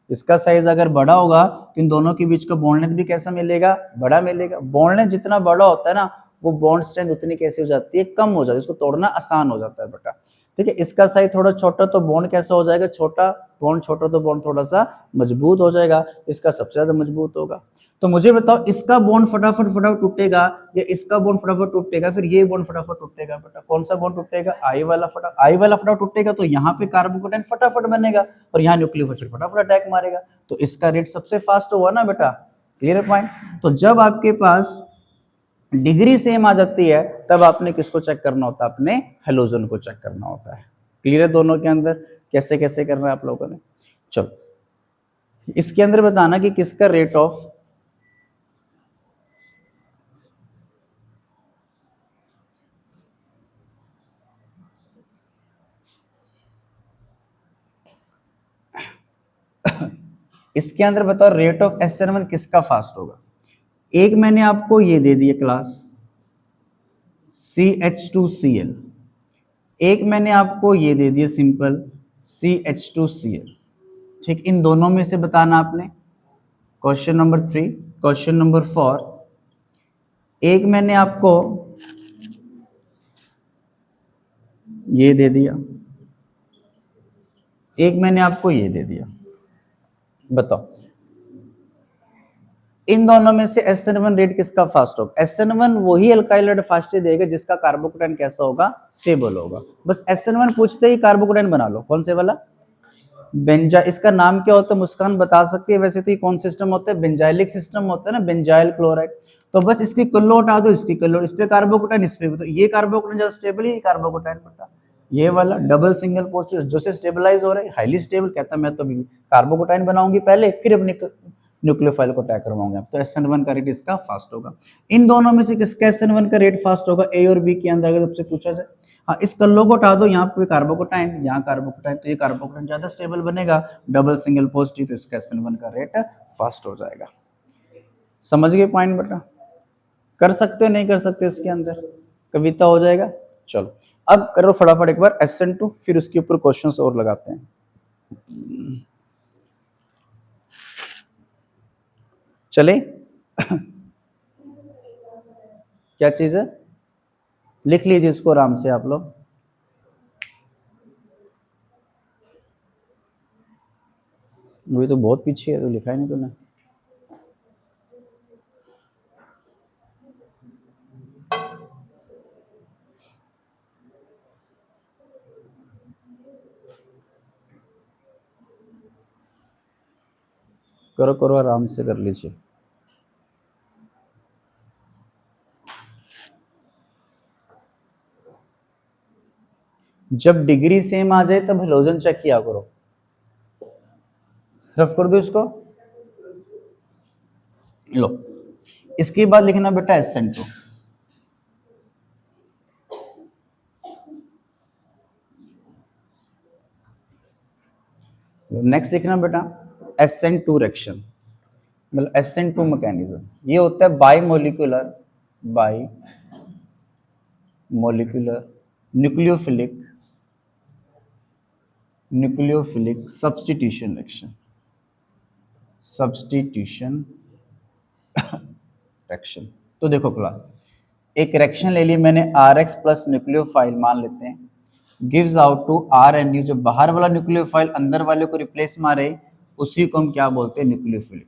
इसका साइज अगर बड़ा होगा तो इन दोनों के बीच का बॉन्ड लेंथ भी कैसा मिलेगा, बड़ा मिलेगा। बॉन्ड लेंथ जितना बड़ा होता है ना, वो बॉन्ड स्ट्रेंथ उतनी कैसी हो जाती है, कम हो जाती है, इसको तोड़ना आसान हो जाता है बेटा। ठीक है, इसका साइज थोड़ा छोटा तो बॉन्ड कैसा हो जाएगा, छोटा, बॉन्ड छोटा तो बॉन्ड थोड़ा सा मजबूत हो जाएगा, इसका सबसे ज्यादा मजबूत होगा। तो मुझे बताओ, इसका बॉन्ड फटाफट फटाफट टूटेगा या इसका बॉन्ड फटाफट टूटेगा, फिर ये बॉन्ड फटाफट टूटेगा बेटा, कौन सा बॉन्ड टूटेगा, आई वाला फटाफट टूटेगा, तो यहाँ पे कार्बोकेटाइन फटाफट बनेगा और यहाँ न्यूक्लियोफाइल फटाफट अटैक मारेगा, तो इसका रेट सबसे फास्ट हुआ ना बेटा। Clear point. तो जब आपके पास डिग्री सेम आ जाती है, तब आपने किसको चेक करना होता है, अपने हेलोजन को चेक करना होता है। क्लियर है दोनों के अंदर, कैसे कैसे करना है आप लोगों ने। चलो, इसके अंदर बताना कि किसका रेट ऑफ इसके अंदर बताओ रेट ऑफ SN1 किसका फास्ट होगा। एक मैंने आपको ये दे दिया क्लास, CH2Cl, एक मैंने आपको ये दे दिया सिंपल CH2Cl। ठीक, इन दोनों में से बताना आपने। क्वेश्चन नंबर 3, क्वेश्चन नंबर 4, एक मैंने आपको ये दे दिया, एक मैंने आपको ये दे दिया। बताओ इन दोनों में से SN1 रेट किसका फास्ट होगा। SN1 वही अल्काइल रेट फास्ट देगा जिसका कार्बोकेटाइन कैसा होगा, स्टेबल होगा। बस SN1 पूछते ही कार्बोकेटाइन बना लो, कौन से वाला, बेंजा। इसका नाम क्या होता है, मुस्कान बता सकती है। वैसे तो ये कौन सिस्टम होता है, बेंजाइलिक सिस्टम होता है ना, बेंजाइल क्लोराइड। तो बस इसकी कुल्लो हटा दो, इसकी कुल्लो, इस पे कार्बोकेटाइन, इस पे भी, तो ये कार्बोकेटाइन ज्यादा स्टेबल है, ये कार्बोकेटाइन बेटा, ये वाला डबल सिंगल पोस्ट जो से स्टेबलाइज हो रहा है, हाईली स्टेबल। कहता मैं तो कार्बोकेटाइन बनाऊंगी पहले, फिर अपने न्यूक्लियोफाइल को अटैक करवाऊंगे आप, तो SN1 का रेट इसका फास्ट होगा। इन दोनों में से किसका SN1 का रेट फास्ट होगा, ए और बी के अंदर अगर आपसे पूछा जाए। हाँ, इस कल्लो को हटा दो, यहाँ पे कार्बोकेटाइन, यहाँ कार्बोकेटाइन, तो ये कार्बोकेटाइन ज्यादा स्टेबल बनेगा, डबल सिंगल पॉजिटिव, तो इसका SN1 का रेट फास्ट हो जाएगा। समझ गए पॉइंट बेटा, कर सकते हो नहीं कर सकते, इसके अंदर कविता हो जाएगा। चलो अब करो फटाफट एक बार SN2, फिर उसके ऊपर क्वेश्चंस और लगाते हैं। चले क्या चीज है, लिख लीजिए इसको आराम से आप लोग। वही तो बहुत पीछे है, तो लिखा ही नहीं तूने। करो करो आराम से कर लीजिए। जब डिग्री सेम आ जाए तब हेलोजन चेक किया करो। रफ कर दो इसको, लो इसके बाद लिखना बेटा SN2। नेक्स्ट लिखना बेटा SN2 रिएक्शन, मतलब SN2 मैकेनिज्म। ये होता है by molecular nucleophilic substitution reaction. तो देखो क्लास, एक रिएक्शन ले ली मैंने RX प्लस न्यूक्लियोफाइल मान लेते हैं, गिव्स आउट टू RNU। जो बाहर वाला न्यूक्लियोफाइल अंदर वाले को रिप्लेस मारे उसी को हम क्या बोलते हैं, न्यूक्लियोफिलिक।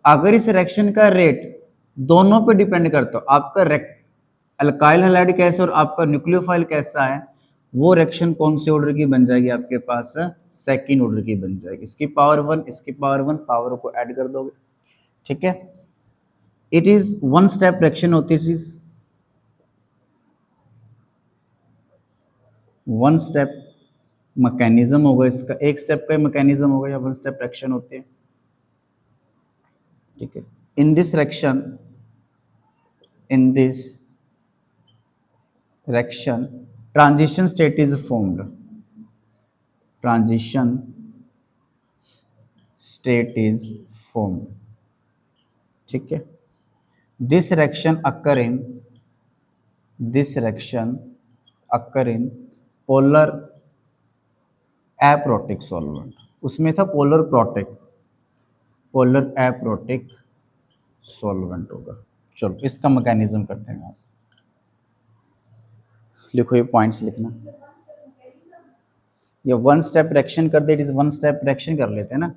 अगर इस रिएक्शन का रेट दोनों पे डिपेंड करता हो, आपका अल्काइल हैलाइड कैसा और आपका न्यूक्लियोफाइल कैसा है, वो रिएक्शन कौन से ऑर्डर की बन जाएगी आपके पास, सेकंड ऑर्डर की बन जाएगी। इसकी पावर 1, इसकी पावर 1, पावर को ऐड कर दोगे, ठीक है। It is one step reaction होती है, वन स्टेप मैकेनिज्म होगा इसका, एक स्टेप का मैकेनिज्म होगा या वन स्टेप रिएक्शन होती है, ठीक है। इन this reaction transition state is formed, ठीक है। This reaction occur in polar aprotic solvent. उसमें था पोलर एप्रोटिक सॉल्वेंट होगा। चलो इसका मैकेनिज्म करते हैं यहाँ से, लिखो ये पॉइंट्स लिखना। ये वन स्टेप रिएक्शन कर दे, it is one step reaction कर लेते हैं ना,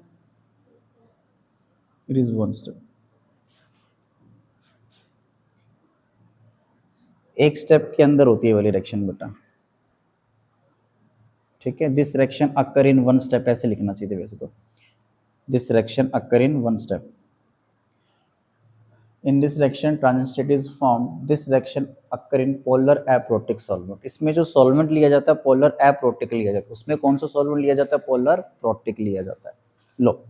इट इज वन स्टेप। एक स्टेप के अंदर होती है वाली रिएक्शन बेटा, ठीक है। This reaction occur in one step, ऐसे लिखना चाहिए वैसे तो, this reaction occur in one step. In this reaction transition state is form, this reaction occur in polar aprotic solvent. इसमें जो सॉल्वेंट लिया जाता है पोलर एप्रोटिक लिया जाता है। उसमें कौन सा सॉल्वेंट लिया जाता है, पोलर प्रोटिक लिया जाता है। लो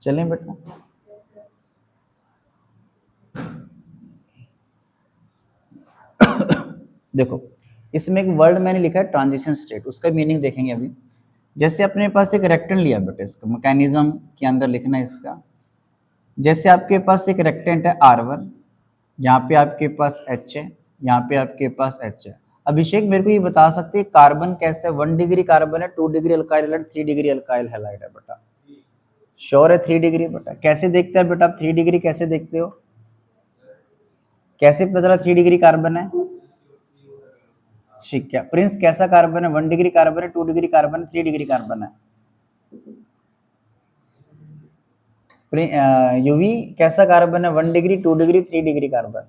चलें बेटा, देखो इसमें एक वर्ड मैंने लिखा है ट्रांजिशन स्टेट, उसका मीनिंग देखेंगे अभी। जैसे अपने पास एक रेक्टेंट लिया बेटा, इसका मैकेनिज्म के अंदर लिखना है इसका। जैसे आपके पास एक रेक्टेंट है R1, यहाँ पे आपके पास H है, यहाँ पे आपके पास H है। अभिषेक मेरे को ये बता सकते हैं कार्बन कैसे, 1 डिग्री कार्बन है, 2 degree alkyl halide, 3 degree alkyl halide है बेटा। श्योर है 3 डिग्री बेटा? कैसे देखते हैं बेटा आप 3 डिग्री कैसे देखते हो, कैसे पता चला 3 डिग्री कार्बन है? ठीक है प्रिंस, कैसा कार्बन है? 1 डिग्री कार्बन है, 2 डिग्री कार्बन है, 3 डिग्री कार्बन है? यूवी कैसा कार्बन है? 1 डिग्री, 2 डिग्री, 3 डिग्री कार्बन?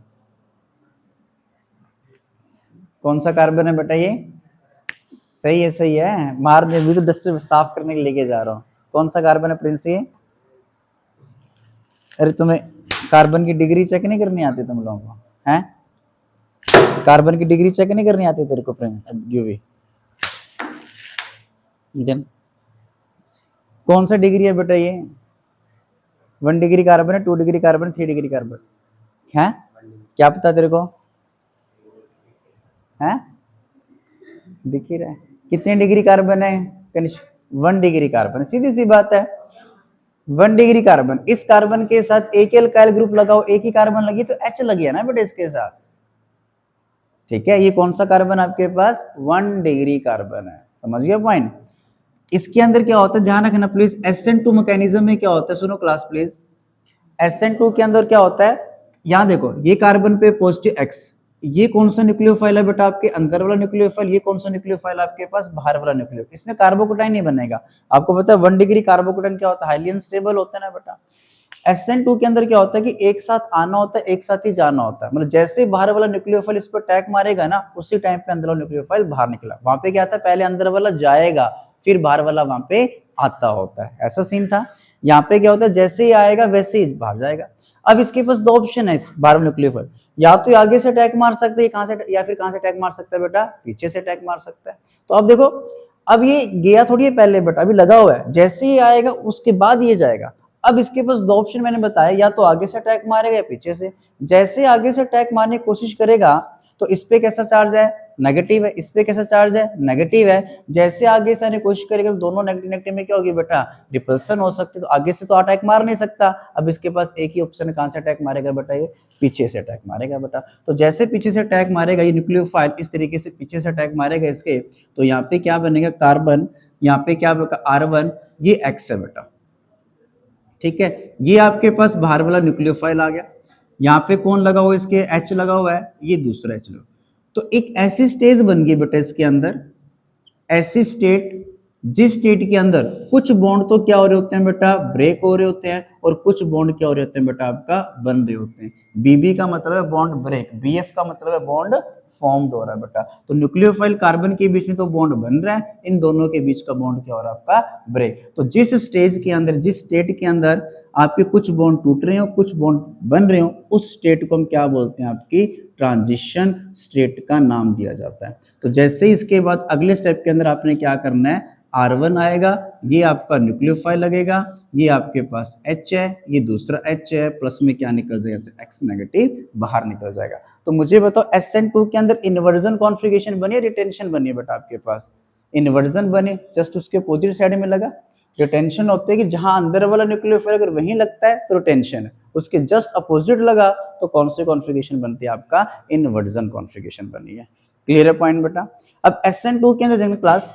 कौन सा कार्बन है बेटा ये? सही है, सही है। मारने भी तो डस्ट साफ करने के लेके जा रहा हूँ। कौन सा कार्बन है प्रिंस ये? अरे तुम्हें कार्बन की डिग्री चेक नहीं करनी आती तुम लोगों को, हैं? कार्बन की डिग्री चेक नहीं करनी आती तेरे को यूवी? कौन सा डिग्री है बेटा ये? 1 डिग्री कार्बन है, 2 डिग्री कार्बन, 3 डिग्री कार्बन है? क्या पता तेरे को? हैं? दिख ही रहा है। कितने डिग्री कार्बन है कनिष्क? 1 degree carbon. सीधी सी बात है, 1 डिग्री कार्बन। इस कार्बन के साथ एक ही अल्काइल ग्रुप लगाओ, एक ही कार्बन लगी तो H लगी है ना बेटा इसके साथ, ठीक है। ये कौन सा कार्बन आपके पास? 1 डिग्री कार्बन है। समझ गया पॉइंट? इसके अंदर क्या होता है ध्यान रखना प्लीज, SN2 मैकेनिज्म में क्या होता है, सुनो क्लास प्लीज। SN2 के अंदर क्या होता है, यहां देखो ये कार्बन पे पॉजिटिव X, ये कौन सा न्यूक्लियोफाइल है बेटा? आपके अंदर वाला न्यूक्लियोफाइल। ये कौन सा न्यूक्लियोफाइल आपके पास? बाहर वाला न्यूक्लियोफाइल। इसमें कार्बोकेटाइन नहीं बनेगा। आपको पता है 1 डिग्री कार्बोकेटाइन क्या होता है? हाईली अनस्टेबल होता है ना बेटा। SN2 के अंदर क्या होता है कि एक साथ आना होता है, एक साथ ही जाना होता है। मतलब जैसे बाहर वाला न्यूक्लियोफाइल इस पर अटैक मारेगा ना, उसी टाइम पे अंदर वाला न्यूक्लियोफाइल बाहर निकला। वहां पे क्या था, पहले अंदर वाला जाएगा फिर बाहर वाला वहां पे आता होता है, ऐसा सीन था। यहाँ पे क्या होता है, जैसे ही आएगा वैसे ही बाहर जाएगा। अब इसके पास 2 ऑप्शन है इस बाहर न्यूक्लियोफाइल, या तो आगे से अटैक मार सकते हैं कहां से, या फिर कहां से अटैक मार सकता है बेटा? पीछे से अटैक मार सकता है। तो अब देखो अब ये गया थोड़ी है पहले बेटा, अभी लगा हुआ है, जैसे ही आएगा उसके बाद ये जाएगा। अब इसके पास दो ऑप्शन मैंने बताया, या तो आगे से अटैक मारेगा या पीछे से। जैसे आगे से अटैक मारने की कोशिश करेगा तो इस पे कैसा चार्ज है, नेगेटिव है, इस पे कैसा चार्ज है, नेगेटिव है। जैसे आगे से आने की कोशिश करेगा तो दोनों नेगेटिव नेगेटिव में क्या होगी बेटा, रिपल्सन हो सकती है, तो आगे से तो अटैक मार नहीं सकता। अब इसके पास एक ही ऑप्शन है, कहां से अटैक मारेगा बेटा, ये पीछे से अटैक मारेगा बेटा। तो जैसे पीछे से अटैक मारेगा ये न्यूक्लियोफाइल, इस तरीके से पीछे से अटैक मारेगा इसके, तो यहाँ पे क्या बनेगा, कार्बन, यहाँ पे क्या बनेगा, R1, ये X है बेटा, ठीक है। ये आपके पास बाहर वाला न्यूक्लियोफाइल आ गया। यहाँ पे कौन लगा हुआ है, इसके H लगा हुआ है, ये दूसरा H लगा। तो एक ऐसी स्टेज बन गई बेटा इसके अंदर, ऐसी स्टेट जिस स्टेट के अंदर कुछ बॉन्ड तो क्या हो रहे होते हैं बेटा, ब्रेक हो रहे होते हैं, और कुछ बॉन्ड क्या हो रहे होते हैं बेटा, आपका बन रहे होते हैं। बीबी का मतलब है बॉन्ड ब्रेक, बीएफ का मतलब है बॉन्ड फॉर्म्ड हो रहा है बेटा। तो न्यूक्लियोफाइल कार्बन के बीच में तो बॉन्ड बन रहा है, इन दोनों के बीच का बॉन्ड क्या हो रहा है, आपका ब्रेक। तो जिस स्टेज के अंदर, जिस स्टेट के अंदर आपके कुछ बॉन्ड टूट रहे हो, कुछ बॉन्ड बन रहे हो, उस स्टेट को हम क्या बोलते हैं, आपकी ट्रांजिशन स्टेट का नाम दिया जाता है। तो जैसे इसके बाद अगले स्टेप के अंदर आपने क्या करना है, R1 आएगा, ये आपका न्यूक्लियोफाइल लगेगा, ये आपके पास H है, ये दूसरा H है, प्लस में क्या निकल जाएगा, X नेगेटिव बाहर निकल जाएगा। तो मुझे बताओ SN2 के अंदर इन्वर्जन कॉन्फ़िगरेशन बनी है, रिटेंशन बनी है बेटा, आपके पास इन्वर्जन बने, जस्ट उसके अपोजिट साइड में लगा। रिटेंशन होते है कि जहां अंदर वाला न्यूक्लियोफाइल अगर वहीं लगता है तो रिटेंशन है, उसके जस्ट अपोजिट लगा तो कौन सी कॉन्फ़िगरेशन बनती है, आपका इन्वर्जन कॉन्फ़िगरेशन बनी है। क्लियर है पॉइंट बेटा। अब SN2 के अंदर देखना क्लास,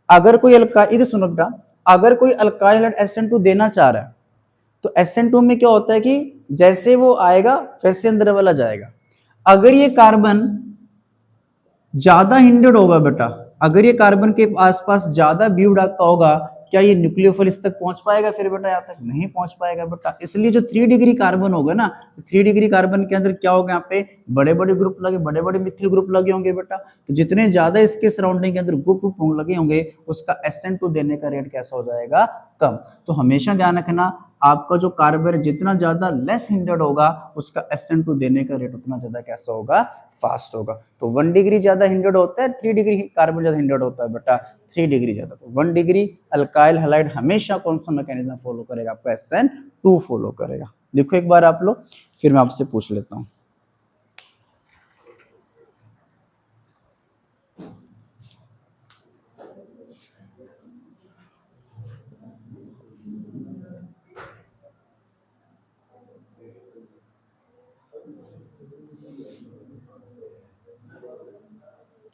अगर कोई इधर सुनो बेटा, अगर कोई अल्काइल हाइड्राइड SN2 देना चाह रहा है तो SN2 में क्या होता है कि जैसे वो आएगा वैसे अंदर वाला जाएगा। अगर ये कार्बन ज्यादा हिंडेड होगा बेटा, अगर ये कार्बन के आसपास ज्यादा व्यू डालता होगा, क्या ये न्यूक्लियोफाइल इस तक पहुंच पाएगा, फिर बेटा यहाँ तक नहीं पहुंच पाएगा बेटा। इसलिए जो 3 डिग्री कार्बन होगा ना, 3 डिग्री कार्बन के अंदर क्या होगा, यहाँ पे बड़े बड़े ग्रुप लगे, बड़े बड़े मिथिल ग्रुप लगे होंगे बेटा। तो जितने ज्यादा इसके सराउंडिंग के अंदर ग्रुप लगे होंगे, उसका SN2 देने का रेट कैसा हो जाएगा, कम। तो हमेशा ध्यान रखना, आपका जो कार्बन जितना ज्यादा लेस हिंडेड होगा, उसका SN2 देने का रेट उतना ज्यादा कैसा होगा, फास्ट होगा। तो 1 डिग्री ज्यादा हिंडेड होता है, 3 डिग्री कार्बन ज्यादा हिंडेड होता है बेटा, 3 डिग्री ज्यादा। तो 1 डिग्री अल्काइल हैलाइड हमेशा कौन सा मैकेनिज्म फॉलो करेगा, आपका SN2 फॉलो करेगा। देखो एक बार आप लोग, फिर मैं आपसे पूछ लेता हूं।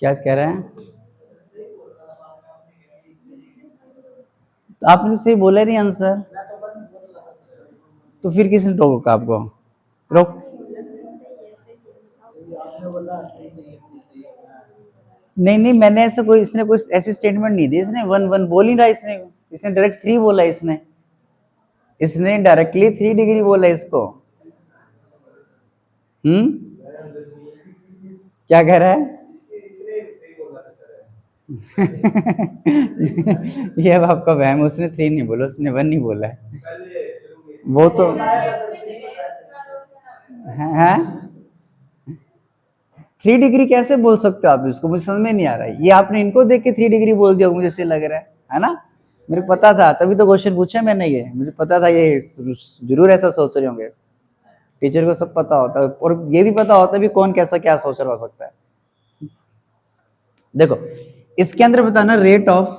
क्या कह रहे हैं, तो आपने सही बोला नहीं आंसर, तो फिर किसने रोका आपको, रोक। नहीं नहीं, मैंने ऐसा कोई, इसने कोई ऐसी स्टेटमेंट नहीं दी, इसने 1 बोल नहीं रहा, इसने डायरेक्ट 3 बोला, इसने डायरेक्टली 3 डिग्री बोला इसको। क्या कह रहा है ये अब आपका वहम, उसने 3 नहीं बोला, उसने 1 नहीं बोला है, वो तो है। 3 डिग्री कैसे बोल सकते हो आप इसको, मुझे समझ में नहीं आ रहा है। ये आपने इनको देख के 3 डिग्री बोल दिया, मुझे ऐसे लग रहा है ना। मेरे को पता था, तभी तो क्वेश्चन पूछा मैंने, ये मुझे पता था ये जरूर ऐसा सोच रहे होंगे। टीचर को सब पता होता है, और ये भी पता होता है भी कौन कैसा क्या सोच रहा हो सकता है। देखो इसके अंदर बताना, रेट ऑफ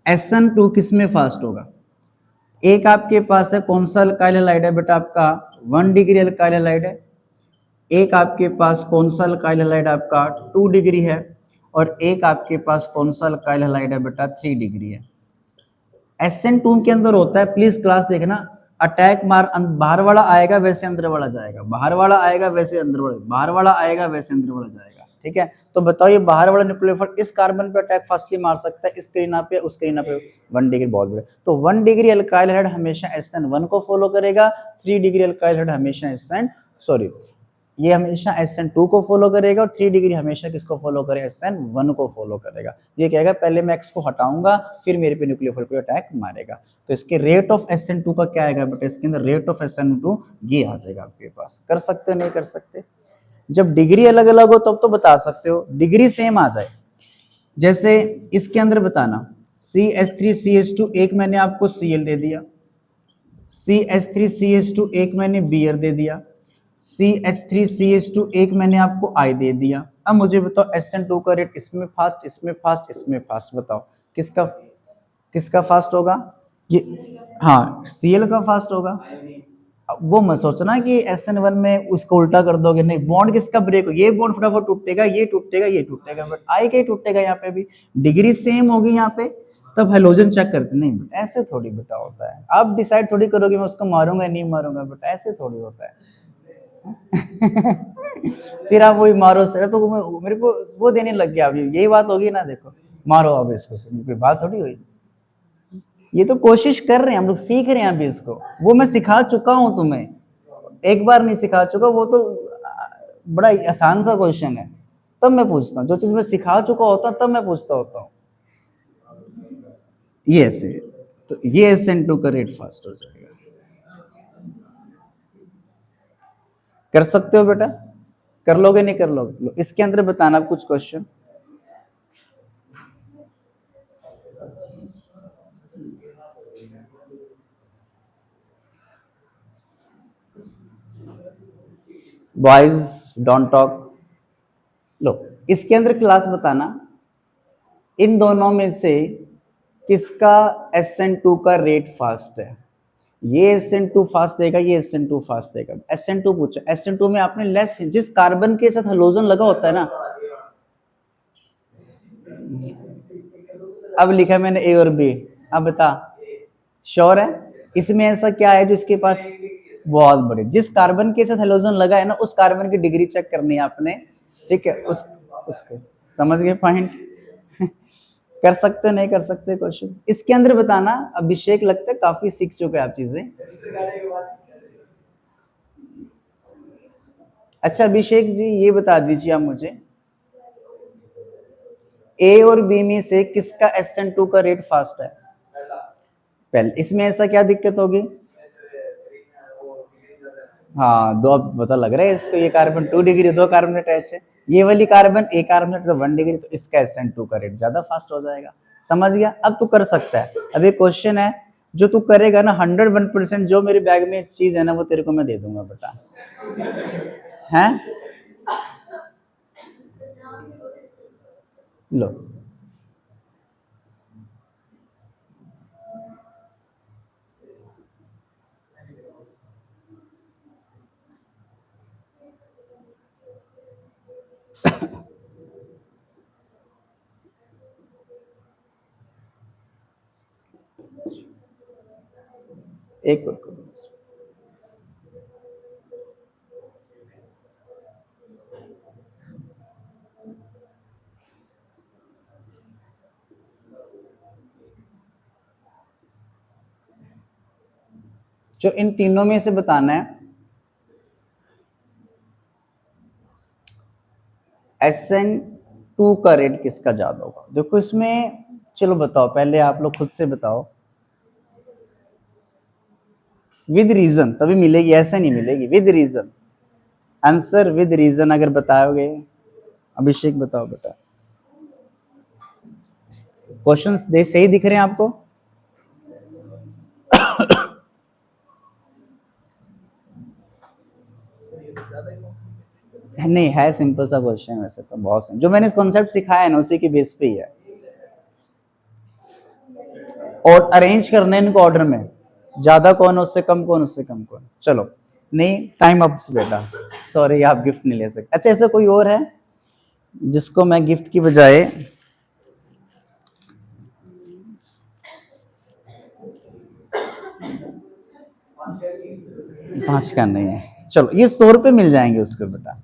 SN2 किसमें फास्ट होगा। एक आपके पास है कौन सा अल्काइल हैलाइड है बेटा, आपका 1 डिग्री अल्काइल हैलाइड है। एक आपके पास कौन सा अल्काइल हैलाइड आपका 2 डिग्री है, और एक आपके पास कौन सा अल्काइल हैलाइड है बेटा 3 डिग्री है। SN2 के अंदर होता है, प्लीज क्लास देखना, अटैक मार बाहर वाला आएगा वैसे अंदर वाला जाएगा, बाहर वाला आएगा वैसे अंदर वाला, बाहर वाला आएगा वैसे अंदर वाला जाएगा, ठीक है। तो बताओ ये बाहर वाला न्यूक्लियोफाइल इस कार्बन पे अटैक फास्टली मार सकता है, इस करीना पे, उस करीना पे, 1 डिग्री बहुत बड़े। तो 1 डिग्री अल्काइल हैलाइड हमेशा SN1 को फॉलो करेगा, 3 डिग्री अल्काइल हैलाइड हमेशा ये हमेशा SN2 को फॉलो करेगा, और 3 डिग्री हमेशा किसको फॉलो करेगा, SN1 को फॉलो करेगा। ये कहेगा पहले मैं X को हटाऊंगा, फिर मेरे पे न्यूक्लियोफाइल पे अटैक मारेगा। तो इसके रेट ऑफ SN2 का क्या आएगा बेटा, इसके अंदर रेट ऑफ SN2 ये आ जाएगा आपके पास। कर सकते हो, नहीं कर सकते, जब डिग्री अलग अलग हो तब तो बता सकते हो, डिग्री सेम आ जाए, जैसे इसके अंदर बताना CH3CH2 एक मैंने आपको Cl दे दिया, CH3CH2 एक मैंने Br दे दिया, CH3CH2 एक मैंने आपको I दे दिया। अब मुझे बताओ SN2 का रेट इसमें फास्ट, इसमें फास्ट, इसमें फास्ट, बताओ किसका किसका फास्ट होगा? ये हाँ Cl का फास्ट होगा। अब वो मत सोचना कि SN1 में उसको उल्टा कर दोगे, नहीं, बॉन्ड किसका ब्रेक हो, ये बॉन्ड फटाफट टूटेगा, ये टूटेगा, ये टूटेगा, बट आई के टूटेगा। यहाँ पे भी डिग्री सेम होगी यहाँ पे, तब हेलोजन चेक करते नहीं, बट ऐसे थोड़ी बेटा होता है। आप डिसाइड थोड़ी करोगे मैं उसको मारूंगा नहीं मारूंगा, बट ऐसे थोड़ी होता है। फिर आप वही मारो सर, तो मेरे को वो देने लग गया। अभी यही बात होगी ना, देखो मारो अब इसको, कोई बात थोड़ी हुई। ये तो कोशिश कर रहे हैं हम लोग, सीख रहे हैं अभी इसको। वो मैं सिखा चुका हूं तुम्हें, एक बार नहीं सिखा चुका, वो तो बड़ा आसान सा क्वेश्चन है। तब मैं पूछता हूँ, जो चीज मैं सिखा चुका होता तब मैं पूछता होता हूँ। ये ऐसे, तो ये SN2 का रेट फास्ट हो जाएगा। कर सकते हो बेटा, कर लोगे नहीं कर लोगे? इसके अंदर बताना कुछ क्वेश्चन। Boys don't talk. लो, इसके अंदर क्लास बताना, इन दोनों में से किसका SN2 का रेट फास्ट है। ये SN2 फास्ट देगा, ये SN2 फास्ट देगा। SN2 पूछा, SN2 में आपने लेस, जिस कार्बन के साथ हेलोजन लगा होता है ना, अब लिखा मैंने A और B, अब बता श्योर है? इसमें ऐसा क्या है जो इसके पास बहुत बड़े, जिस कार्बन के साथ हेलोजन लगा है ना, उस कार्बन की डिग्री चेक करनी है आपने, ठीक है? उसके समझ गए पॉइंट? कर सकते नहीं कर सकते क्वेश्चन इसके अंदर बताना। अभिषेक लगता है काफी सीख चुके आप चीजें। अच्छा अभिषेक जी, ये बता दीजिए आप मुझे, A और B में से किसका SN2 का रेट फास्ट है? पहले इसमें ऐसा क्या दिक्कत होगी? हाँ, दो, अब पता लग रहा है इसको, ये कार्बन 2 डिग्री, दो कार्बन अटैच है, ये वाली कार्बन एक कार्बन तो 1 डिग्री, तो इसका SN2 का रेट ज्यादा फास्ट हो जाएगा। समझ गया? अब तू कर सकता है। अब एक क्वेश्चन है जो तू करेगा ना 101%, जो मेरे बैग में चीज है ना वो तेरे को मैं दे दूंगा बेटा, हैं? लो, एक जो इन तीनों में से बताना है SN2 का रेट किसका ज्यादा होगा। देखो इसमें, चलो बताओ पहले आप लोग खुद से बताओ, विद रीजन तभी मिलेगी, ऐसे नहीं मिलेगी, with reason, answer with reason अगर बताओगे। अभिषेक बताओ बेटा, क्वेश्चंस दे सही दिख रहे हैं आपको? नहीं है, सिंपल सा क्वेश्चन वैसे तो, बहुत जो मैंने कॉन्सेप्ट सिखाया है ना उसी की बेस पे ही है। और अरेंज करने इनको ऑर्डर में, ज्यादा कौन उससे कम कौन, उससे कम कौन। चलो नहीं, टाइम अप बेटा, सॉरी आप गिफ्ट नहीं ले सकते। अच्छा ऐसा कोई और है जिसको मैं गिफ्ट की बजाय, पांच का नहीं है, चलो ये 100 रुपये मिल जाएंगे उसको बेटा,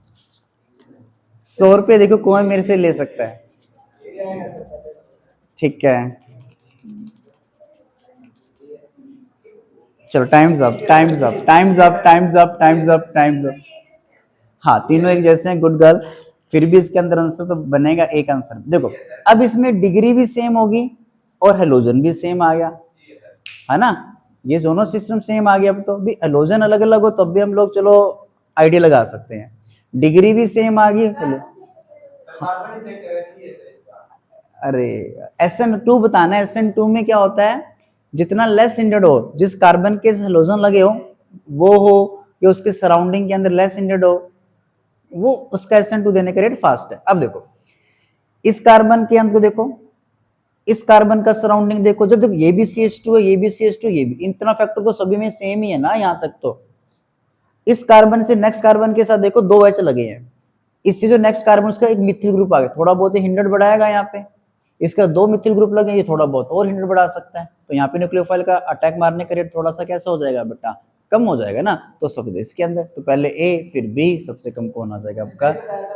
100 रुपये देखो कौन मेरे से ले सकता है, ठीक है? चलो times up, times up, times up, times up, times up, times up. हाँ तीनों एक जैसे हैं, गुड गर्ल। फिर भी इसके अंदर आंसर तो बनेगा एक आंसर। देखो अब इसमें डिग्री भी सेम होगी और हेलोजन भी सेम आ गया, है ना? ये दोनों सिस्टम सेम आ गया। अब तो भी हेलोजन अलग अलग हो तब भी हम लोग चलो आइडिया लगा सकते हैं, डिग्री भी सेम आ गई। अरे SN2 बताना है। SN2 में क्या होता है, जितना लेस इंडेड हो, जिस कार्बन के हेलोजन लगे हो वो हो या उसके सराउंडिंग के अंदर लेस इंडेड हो, वो उसका SN2 देने का रेट फास्ट है। अब देखो इस कार्बन के अंदर देखो, इस कार्बन का सराउंडिंग देखो, जब देखो ये भी CH2 है, ये भी CH2, ये भी, इतना फैक्टर तो सभी में सेम ही है ना यहाँ तक। तो इस कार्बन से नेक्स्ट कार्बन के साथ देखो 2 H लगे हैं, इससे जो नेक्स्ट कार्बन उसका एक मिथिल ग्रुप आ गया, थोड़ा बहुत हिंड्रेड बढ़ाएगा यहाँ पे, इसका 2 मिथिल ग्रुप लगे, ये थोड़ा बहुत और हिंड्रेड बढ़ा सकता है। तो यहाँ पे न्यूक्लियोफाइल का अटैक मारने का रेट थोड़ा सा कैसा हो जाएगा बेटा, कम हो जाएगा ना। तो सब इसके अंदर तो पहले A फिर B, सबसे कम कौन आ जाएगा आपका,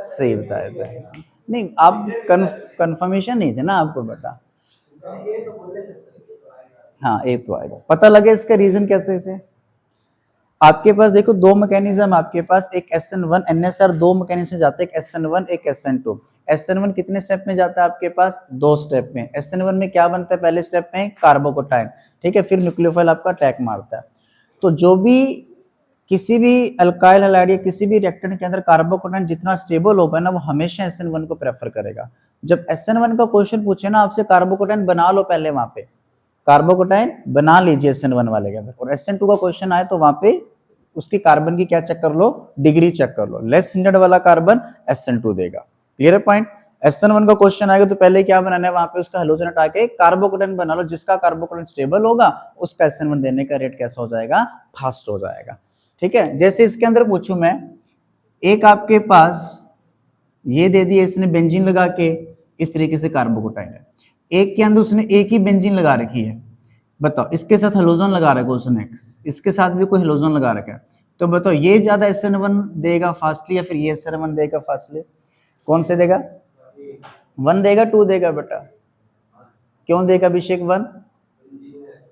C बताया था। नहीं आप कंफर्मेशन नहीं थे ना आपको बेटा। हाँ A तो आएगा, पता लगे इसका रीजन कैसे से। आपके पास देखो दो मैकेनिज्म, आपके पास एक SN1 NSR, दो मैकेनिज्म में जाते हैं, एक SN1 एक SN2। SN1 कितने स्टेप में जाता है आपके पास, 2 स्टेप में। SN1 में क्या बनता है पहले स्टेप में, कार्बोकोटाइन, ठीक है, फिर न्यूक्लियोफाइल आपका अटैक मारता है। तो जो भी किसी भी अल्काइल हैलाइड या किसी भी रिएक्टेंट के अंदर कार्बोकोटाइन जितना स्टेबल होगा ना, वो हमेशा SN1 को प्रेफर करेगा। जब SN1 का क्वेश्चन पूछे ना आपसे, कार्बोकोटाइन बना लो पहले, वहां पे कार्बोकोटाइन बना लीजिए SN1 वाले के अंदर, और SN2 का क्वेश्चन आए तो वहां पे उसकी कार्बन की क्या चेक कर लो, डिग्री चेक कर लो, लेस हिंडेड वाला कार्बन SN2 देगा। क्लियर है पॉइंट। SN1 का क्वेश्चन आएगा तो पहले क्या बनाना है, वहां पे उसका हेलोजन हटा के कार्बोकोटाइन बना लो, जिसका कार्बोकोटाइन स्टेबल होगा उसका SN1 देने का रेट कैसा हो जाएगा, फास्ट हो जाएगा। ठीक है, जैसे इसके अंदर पूछूं मैं, एक आपके पास ये दे दिया इसने बेंजीन लगा के, इस तरीके से कार्बोकोटाइन है, एक के अंदर उसने एक ही बेंजीन लगा रखी है, बताओ इसके साथ हेलोजन लगा रखा है उसने, इसके साथ भी कोई हेलोजन लगा रखा है, तो बताओ ये ज्यादा SN1 देगा फास्टली या फिर ये SN1 देगा फास्टली, कौन से देगा, 1 देगा 2 देगा बेटा, क्यों देगा अभिषेक 1,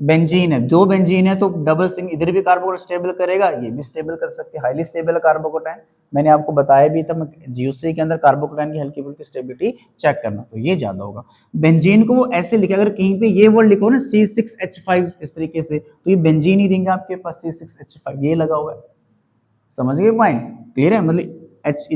बेंजीन है, दो बेंजीन है तो डबल सिंग, इधर भी कार्बोकोटाइन स्टेबल करेगा, ये भी स्टेबल कर सकते हैं, हाईली स्टेबल कार्बोकोटाइन। मैंने आपको बताया भी था GOC के अंदर कार्बोकोटाइन की हल्की फुल्की स्टेबिलिटी चेक करना, तो ये ज्यादा होगा। बेंजीन को वो ऐसे लिखे, अगर कहीं पे ये वर्ड लिखो ना C6H5 इस तरीके से, तो ये बेंजीन ही देंगे आपके पास, C6H5 ये लगा हुआ है, समझ गए पॉइंट, क्लियर है, मतलब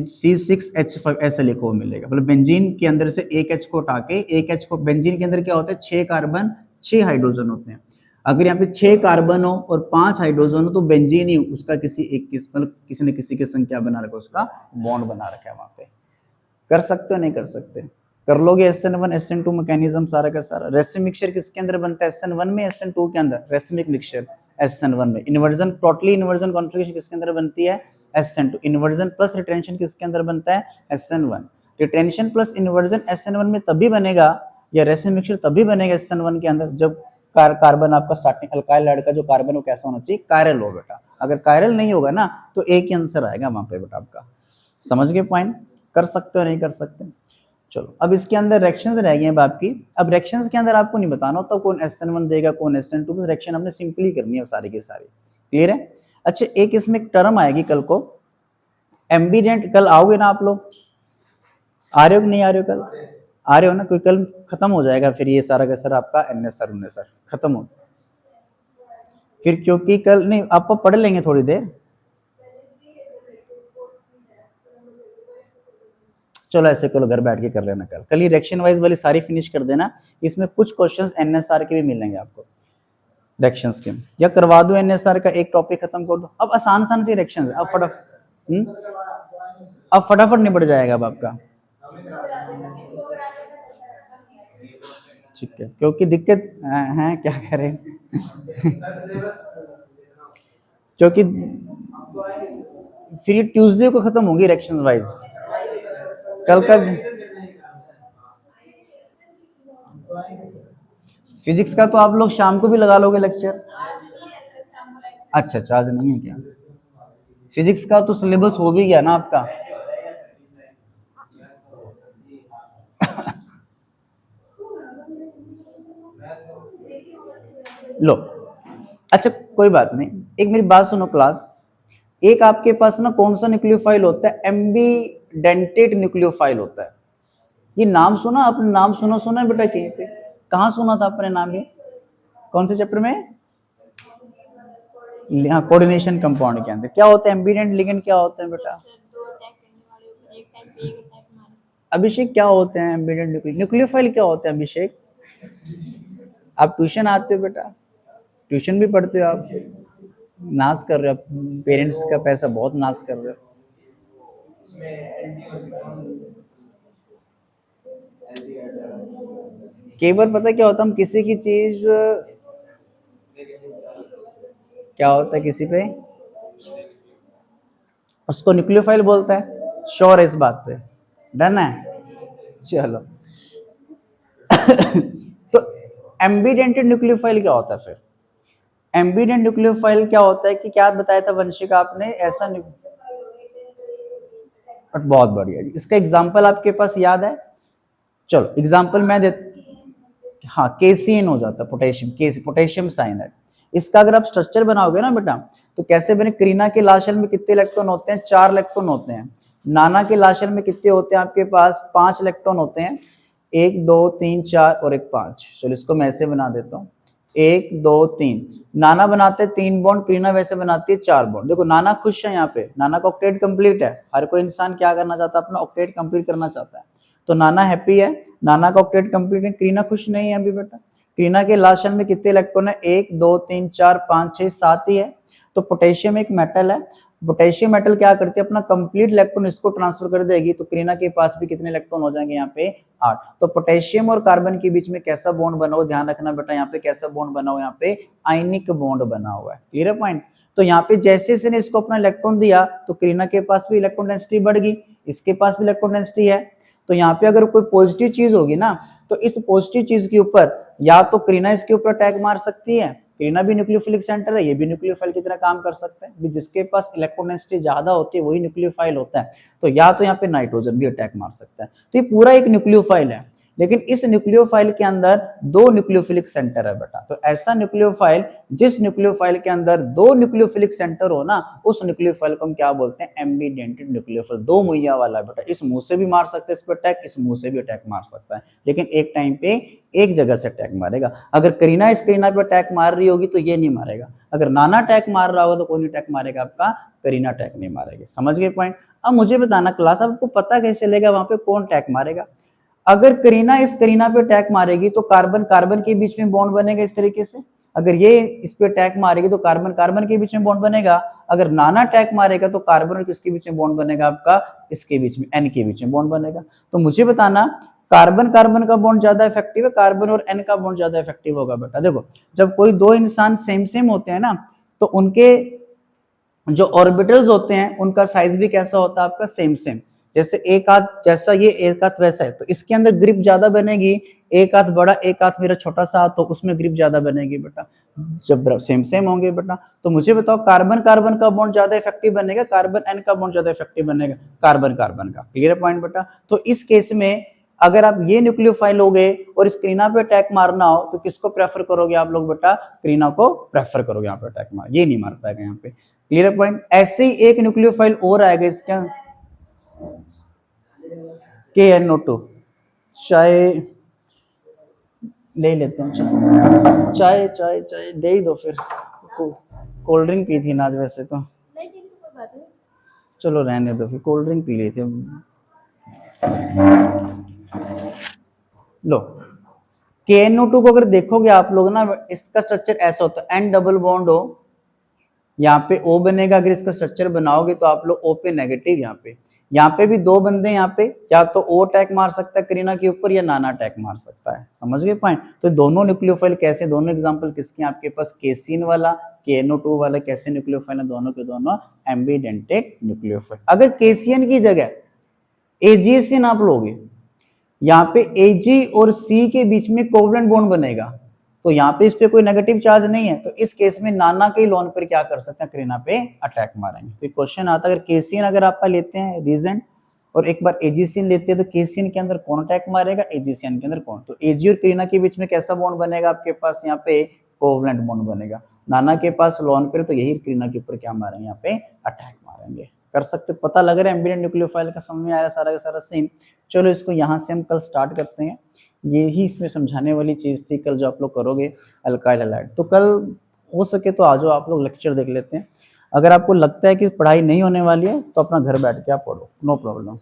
C6H5 ऐसे लिखो वो मिलेगा, मतलब बेंजीन के अंदर से एक H को हटा के, एक H को, बेंजीन के अंदर क्या होता है 6 कार्बन 6 हाइड्रोजन होते हैं, अगर यहाँ पे 6 कार्बन हो और 5 हाइड्रोजन हो तो बेंजीन ही उसका किसी एक मतलब किसी न किसी के संग क्या बना रखा, उसका बॉन्ड बना रखा है वहां पे। कर सकते हो नहीं कर सकते, कर लोगे SN1 SN2 मैकेनिज्म सारा का सारा। रेसिमिक मिक्सचर किसके अंदर बनता है, SN1 में SN2 के अंदर, रेसिमिक मिक्सचर SN1 में। इन्वर्जन, टोटली इन्वर्जन कॉन्फ़िगरेशन किसके अंदर बनती है, SN2। इन्वर्जन प्लस रिटेंशन किसके अंदर बनता है, SN1। Retention plus inversion SN1 में तभी बनेगा, या रेसिमिक मिक्सचर तभी बनेगा SN1 के अंदर, जब कार्बन आपका स्टार्टिंग अल्काइल हैलाइड का जो कार्बन वो कैसा होना चाहिए, कायरल हो बेटा। अगर कायरल नहीं होगा ना तो एक ही आंसर आएगा वहां पे बेटा आपका। समझ गए पॉइंट, कर सकते हो नहीं कर सकते। चलो अब इसके अंदर रिएक्शंस रह गई हैं बाप की। अब रिएक्शंस के अंदर आपको नहीं बताना होता कौन SN1 देगा कौन SN2, रिएक्शन हमने सिंपली करनी है सारी की सारी। क्लियर है। अच्छा एक इसमें एक टर्म आएगी कल को, एम्बिडेंट, कल आओगे ना आप लोग, आ रहे हो कि नहीं आ रहे हो, कल आ रहे हो ना, कोई कल खत्म हो जाएगा फिर ये सारा का सारा आपका NSR UNSR खत्म हो फिर, क्योंकि कल नहीं आप पढ़ लेंगे थोड़ी देर। चलो ऐसे करो घर बैठ के कर लेना, कल ये रिएक्शन वाइज वाली सारी फिनिश कर देना, इसमें कुछ क्वेश्चंस NSR के भी मिलेंगे आपको रिएक्शंस के, या करवा दो NSR का एक टॉपिक खत्म कर दो। अब आसान आसान सी रिएक्शंस अब अब फटाफट निपट जाएगा अब आपका, ठीक है, क्योंकि दिक्कत है क्या करें क्योंकि फिर ट्यूसडे को खत्म होगी रिएक्शन वाइज, कल का फिजिक्स का तो आप लोग शाम को भी लगा लोगे लेक्चर। अच्छा अच्छा आज नहीं है क्या, फिजिक्स का तो सिलेबस हो भी गया ना आपका। लो अच्छा कोई बात नहीं, एक मेरी बात सुनो क्लास, एक आपके पास ना कौन सा न्यूक्लियोफाइल होता है, एम्बीडेंटेड न्यूक्लियोफाइल होता है। ये नाम सुना आपने, नाम सुना है बेटा कहीं पे, कहाँ सुना था आपने नाम ये, कौन से चैप्टर में, हाँ कोऑर्डिनेशन कंपाउंड के अंदर क्या होता है, एम्बीडेंट लिगेंड क्या होते हैं बेटा, अभिषेक क्या होते हैं एम्बेडेड न्यूक्लियोफाइल क्या होते हैं अभिषेक? आप ट्यूशन आते हो बेटा, ट्यूशन भी पढ़ते हो आप, नाश कर रहे हो, पेरेंट्स का पैसा बहुत नाश कर रहे हो। कई बार पता क्या होता है, हम किसी की चीज क्या होता है किसी पे, उसको न्यूक्लियोफाइल बोलता है। श्योर है इस बात पे? डन है, चलो। तो एम्बिडेंटेड न्यूक्लियोफाइल क्या होता है फिर? एम्बिडेंट न्यूक्लियोफाइल क्या होता है कि क्या बताया था वंशिक आपने, ऐसा बहुत बढ़िया जी, इसका एग्जांपल आपके पास याद है? चलो एग्जांपल मैं दे, हाँ केसीएन हो जाता है, पोटेशियम, पोटेशियम साइनाइड। इसका अगर आप स्ट्रक्चर बनाओगे ना बेटा, तो कैसे बने? करीना के लाशल में कितने इलेक्ट्रॉन होते हैं? 4 इलेक्ट्रॉन होते हैं। नाना के लाशल में कितने होते हैं आपके पास? 5 इलेक्ट्रॉन होते हैं। 1 2 3 4 और एक 5। चलो इसको मैं ऐसे बना देता हूँ, 1 2 3। नाना बनाते हैं 3 बॉन्ड, करीना वैसे बनाती है 4 बॉन्ड। देखो नाना खुश है, यहाँ पे नाना का ऑक्टेट कंप्लीट है। हर कोई इंसान क्या करना चाहता है? अपना ऑक्टेट कंप्लीट करना चाहता है। तो नाना हैप्पी है, नाना का ऑक्टेट कंप्लीट है। करीना खुश नहीं है अभी बेटा। करीना के लास्ट शेल में कितने इलेक्ट्रॉन है? 1 2 3 4 5 6 7 ही है। तो पोटेशियम एक मेटल है, पोटेशियम मेटल क्या करती है? अपना कंप्लीट इलेक्ट्रॉन इसको ट्रांसफर कर देगी। तो करीना के पास भी कितने इलेक्ट्रॉन हो जाएंगे? यहाँ पे 8। तो पोटेशियम और कार्बन के बीच में कैसा बॉन्ड बना हो, ध्यान रखना बेटा, यहाँ पे कैसा बॉन्ड बना हुआ? यहाँ पे आयनिक बॉन्ड बना हुआ है। क्लियर है पॉइंट? तो यहाँ पे जैसे इसने इसको अपना इलेक्ट्रॉन दिया, तो करीना के पास भी इलेक्ट्रॉन डेंसिटी बढ़ गई, इसके पास भी इलेक्ट्रॉन डेंसिटी है। तो यहाँ पे अगर कोई पॉजिटिव चीज होगी ना, तो इस पॉजिटिव चीज के ऊपर या तो करीना इसके ऊपर अटैक मार सकती है, करीना भी न्यूक्लियोफिलिक सेंटर है, ये भी न्यूक्लियोफाइल की तरह काम कर सकते हैं। जिसके पास इलेक्ट्रॉन डेंसिटी ज्यादा होती है वही न्यूक्लियोफाइल होता है। तो या तो यहाँ पे नाइट्रोजन भी अटैक मार सकता है। तो ये पूरा एक न्यूक्लियोफाइल है, लेकिन इस न्यूक्लियोफाइल के अंदर 2 न्यूक्लियोफिलिक सेंटर है बेटा। तो ऐसा न्यूक्लियोफाइल, जिस न्यूक्लियोफाइल के अंदर 2 न्यूक्लियोफिलिक सेंटर हो ना, उस न्यूक्लियोफाइल को हम क्या बोलते हैं? Ambidentate nucleophile. 2 मुहैया वाला बेटा, इस मुंह से भी मार सकते हैं इस पर अटैक, इस मुंह से भी अटैक मार सकता है, लेकिन एक टाइम पे एक जगह से अटैक मारेगा। अगर करीना इस करीना पे अटैक मार रही होगी तो ये नहीं मारेगा, अगर नाना अटैक मार रहा होगा तो कौन अटैक मारेगा? आपका करीना अटैक नहीं मारेगी। समझ गए पॉइंट? अब मुझे बताना क्लास, आपको पता कैसे चलेगा वहां पे कौन अटैक मारेगा? अगर करीना इस करीना पे अटैक मारेगी तो कार्बन कार्बन के बीच में बॉन्ड बनेगा इस तरीके से। अगर ये इस पे अटैक मारेगी तो कार्बन कार्बन के बीच में बॉन्ड बनेगा। अगर नाना अटैक मारेगा तो कार्बन और किसके बीच में बॉन्ड बनेगा? आपका इसके बीच में, एन के बीच में बॉन्ड बनेगा। तो मुझे बताना, कार्बन कार्बन का बॉन्ड ज्यादा इफेक्टिव है, कार्बन और एन का बॉन्ड ज्यादा इफेक्टिव होगा? बेटा देखो, जब कोई 2 इंसान सेम सेम होते हैं ना, तो उनके जो ऑर्बिटल्स होते हैं उनका साइज भी कैसा होता है? आपका सेम सेम। जैसे एक हाथ जैसा ये एक हाथ वैसा है, तो इसके अंदर ग्रिप ज्यादा बनेगी। एक हाथ बड़ा, एक हाथ मेरा छोटा सा हाथ, तो उसमें ग्रिप ज्यादा बनेगी बेटा, जब सेम सेम होंगे बेटा। तो मुझे बताओ, कार्बन कार्बन का बॉन्ड ज्यादा इफेक्टिव बनेगा, कार्बन एन का बॉन्ड ज्यादा इफेक्टिव बनेगा? कार्बन कार्बन का। क्लियर पॉइंट बेटा? तो इस केस में अगर आप ये न्यूक्लियोफाइल हो गए और इस करीना पे अटैक मारना हो तो किसको प्रेफर करोगे आप लोग बेटा? करीना को प्रेफर करोगे यहाँ पे अटैक मार, ये नहीं मार पाएगा यहाँ पे। Clear point? ऐसे ही एक न्यूक्लियोफाइल और आएगा इसका, KNO2। चाय ले लेते हैं, चाय चाय चाय दे ही दो फिर, कोल्ड ड्रिंक पी थी ना आज वैसे तो, चलो रहने दो फिर, कोल्ड ड्रिंक पी ली थी। लो, KNO2 को अगर देखोगे आप लोग ना, इसका स्ट्रक्चर ऐसा होता है, N डबल बॉन्ड हो, यहाँ पे O बनेगा। अगर इसका स्ट्रक्चर बनाओगे तो आप लोग O पे नेगेटिव, यहाँ पे भी 2 बंदे, यहाँ पे या तो O अटैक मार सकता है करीना के ऊपर या नाना अटैक मार सकता है। समझ गए पॉइंट? तो दोनों न्यूक्लियोफाइल कैसे, दोनों एग्जांपल किसके आपके पास? केसीन वाला, KNO2 वाला कैसे न्यूक्लियोफाइल है? दोनों के दोनों एम्बिडेंटेड न्यूक्लियोफाइल। अगर केसीएन की जगह एजीएसएन आप लोगे, यहाँ पे Ag और C के बीच में कोवलेंट बॉन्ड बनेगा, तो यहाँ पे इस पे कोई नेगेटिव चार्ज नहीं है, तो इस केस में नाना के लोन पर क्या कर सकते हैं? करीना पे अटैक मारेंगे। तो क्वेश्चन आता है, अगर केसीएन अगर आपका लेते हैं रीजेंट और एक बार एजीसीएन लेते हैं, तो केसीएन के अंदर कौन अटैक मारेगा? एजीसीएन के अंदर कौन? तो एजी और करीना के बीच में कैसा बॉन्ड बनेगा आपके पास? यहाँ पे कोवलेंट बॉन्ड बनेगा। नाना के पास लोन पर, तो यही करीना के ऊपर क्या मारेंगे? यहाँ पे अटैक मारेंगे। कर सकते, पता लग रहा है एम्बिडेंट न्यूक्लियोफाइल का, समझ में आया सारा का सारा सीन। चलो इसको यहाँ से हम कल स्टार्ट करते हैं, यही इसमें समझाने वाली चीज थी कल जो आप लोग करोगे अल्काइल हैलाइड। तो कल हो सके तो आ जाओ, आप लोग लेक्चर देख लेते हैं। अगर आपको लगता है कि पढ़ाई नहीं होने वाली है तो अपना घर बैठ के आप पढ़ो, नो प्रॉब्लम।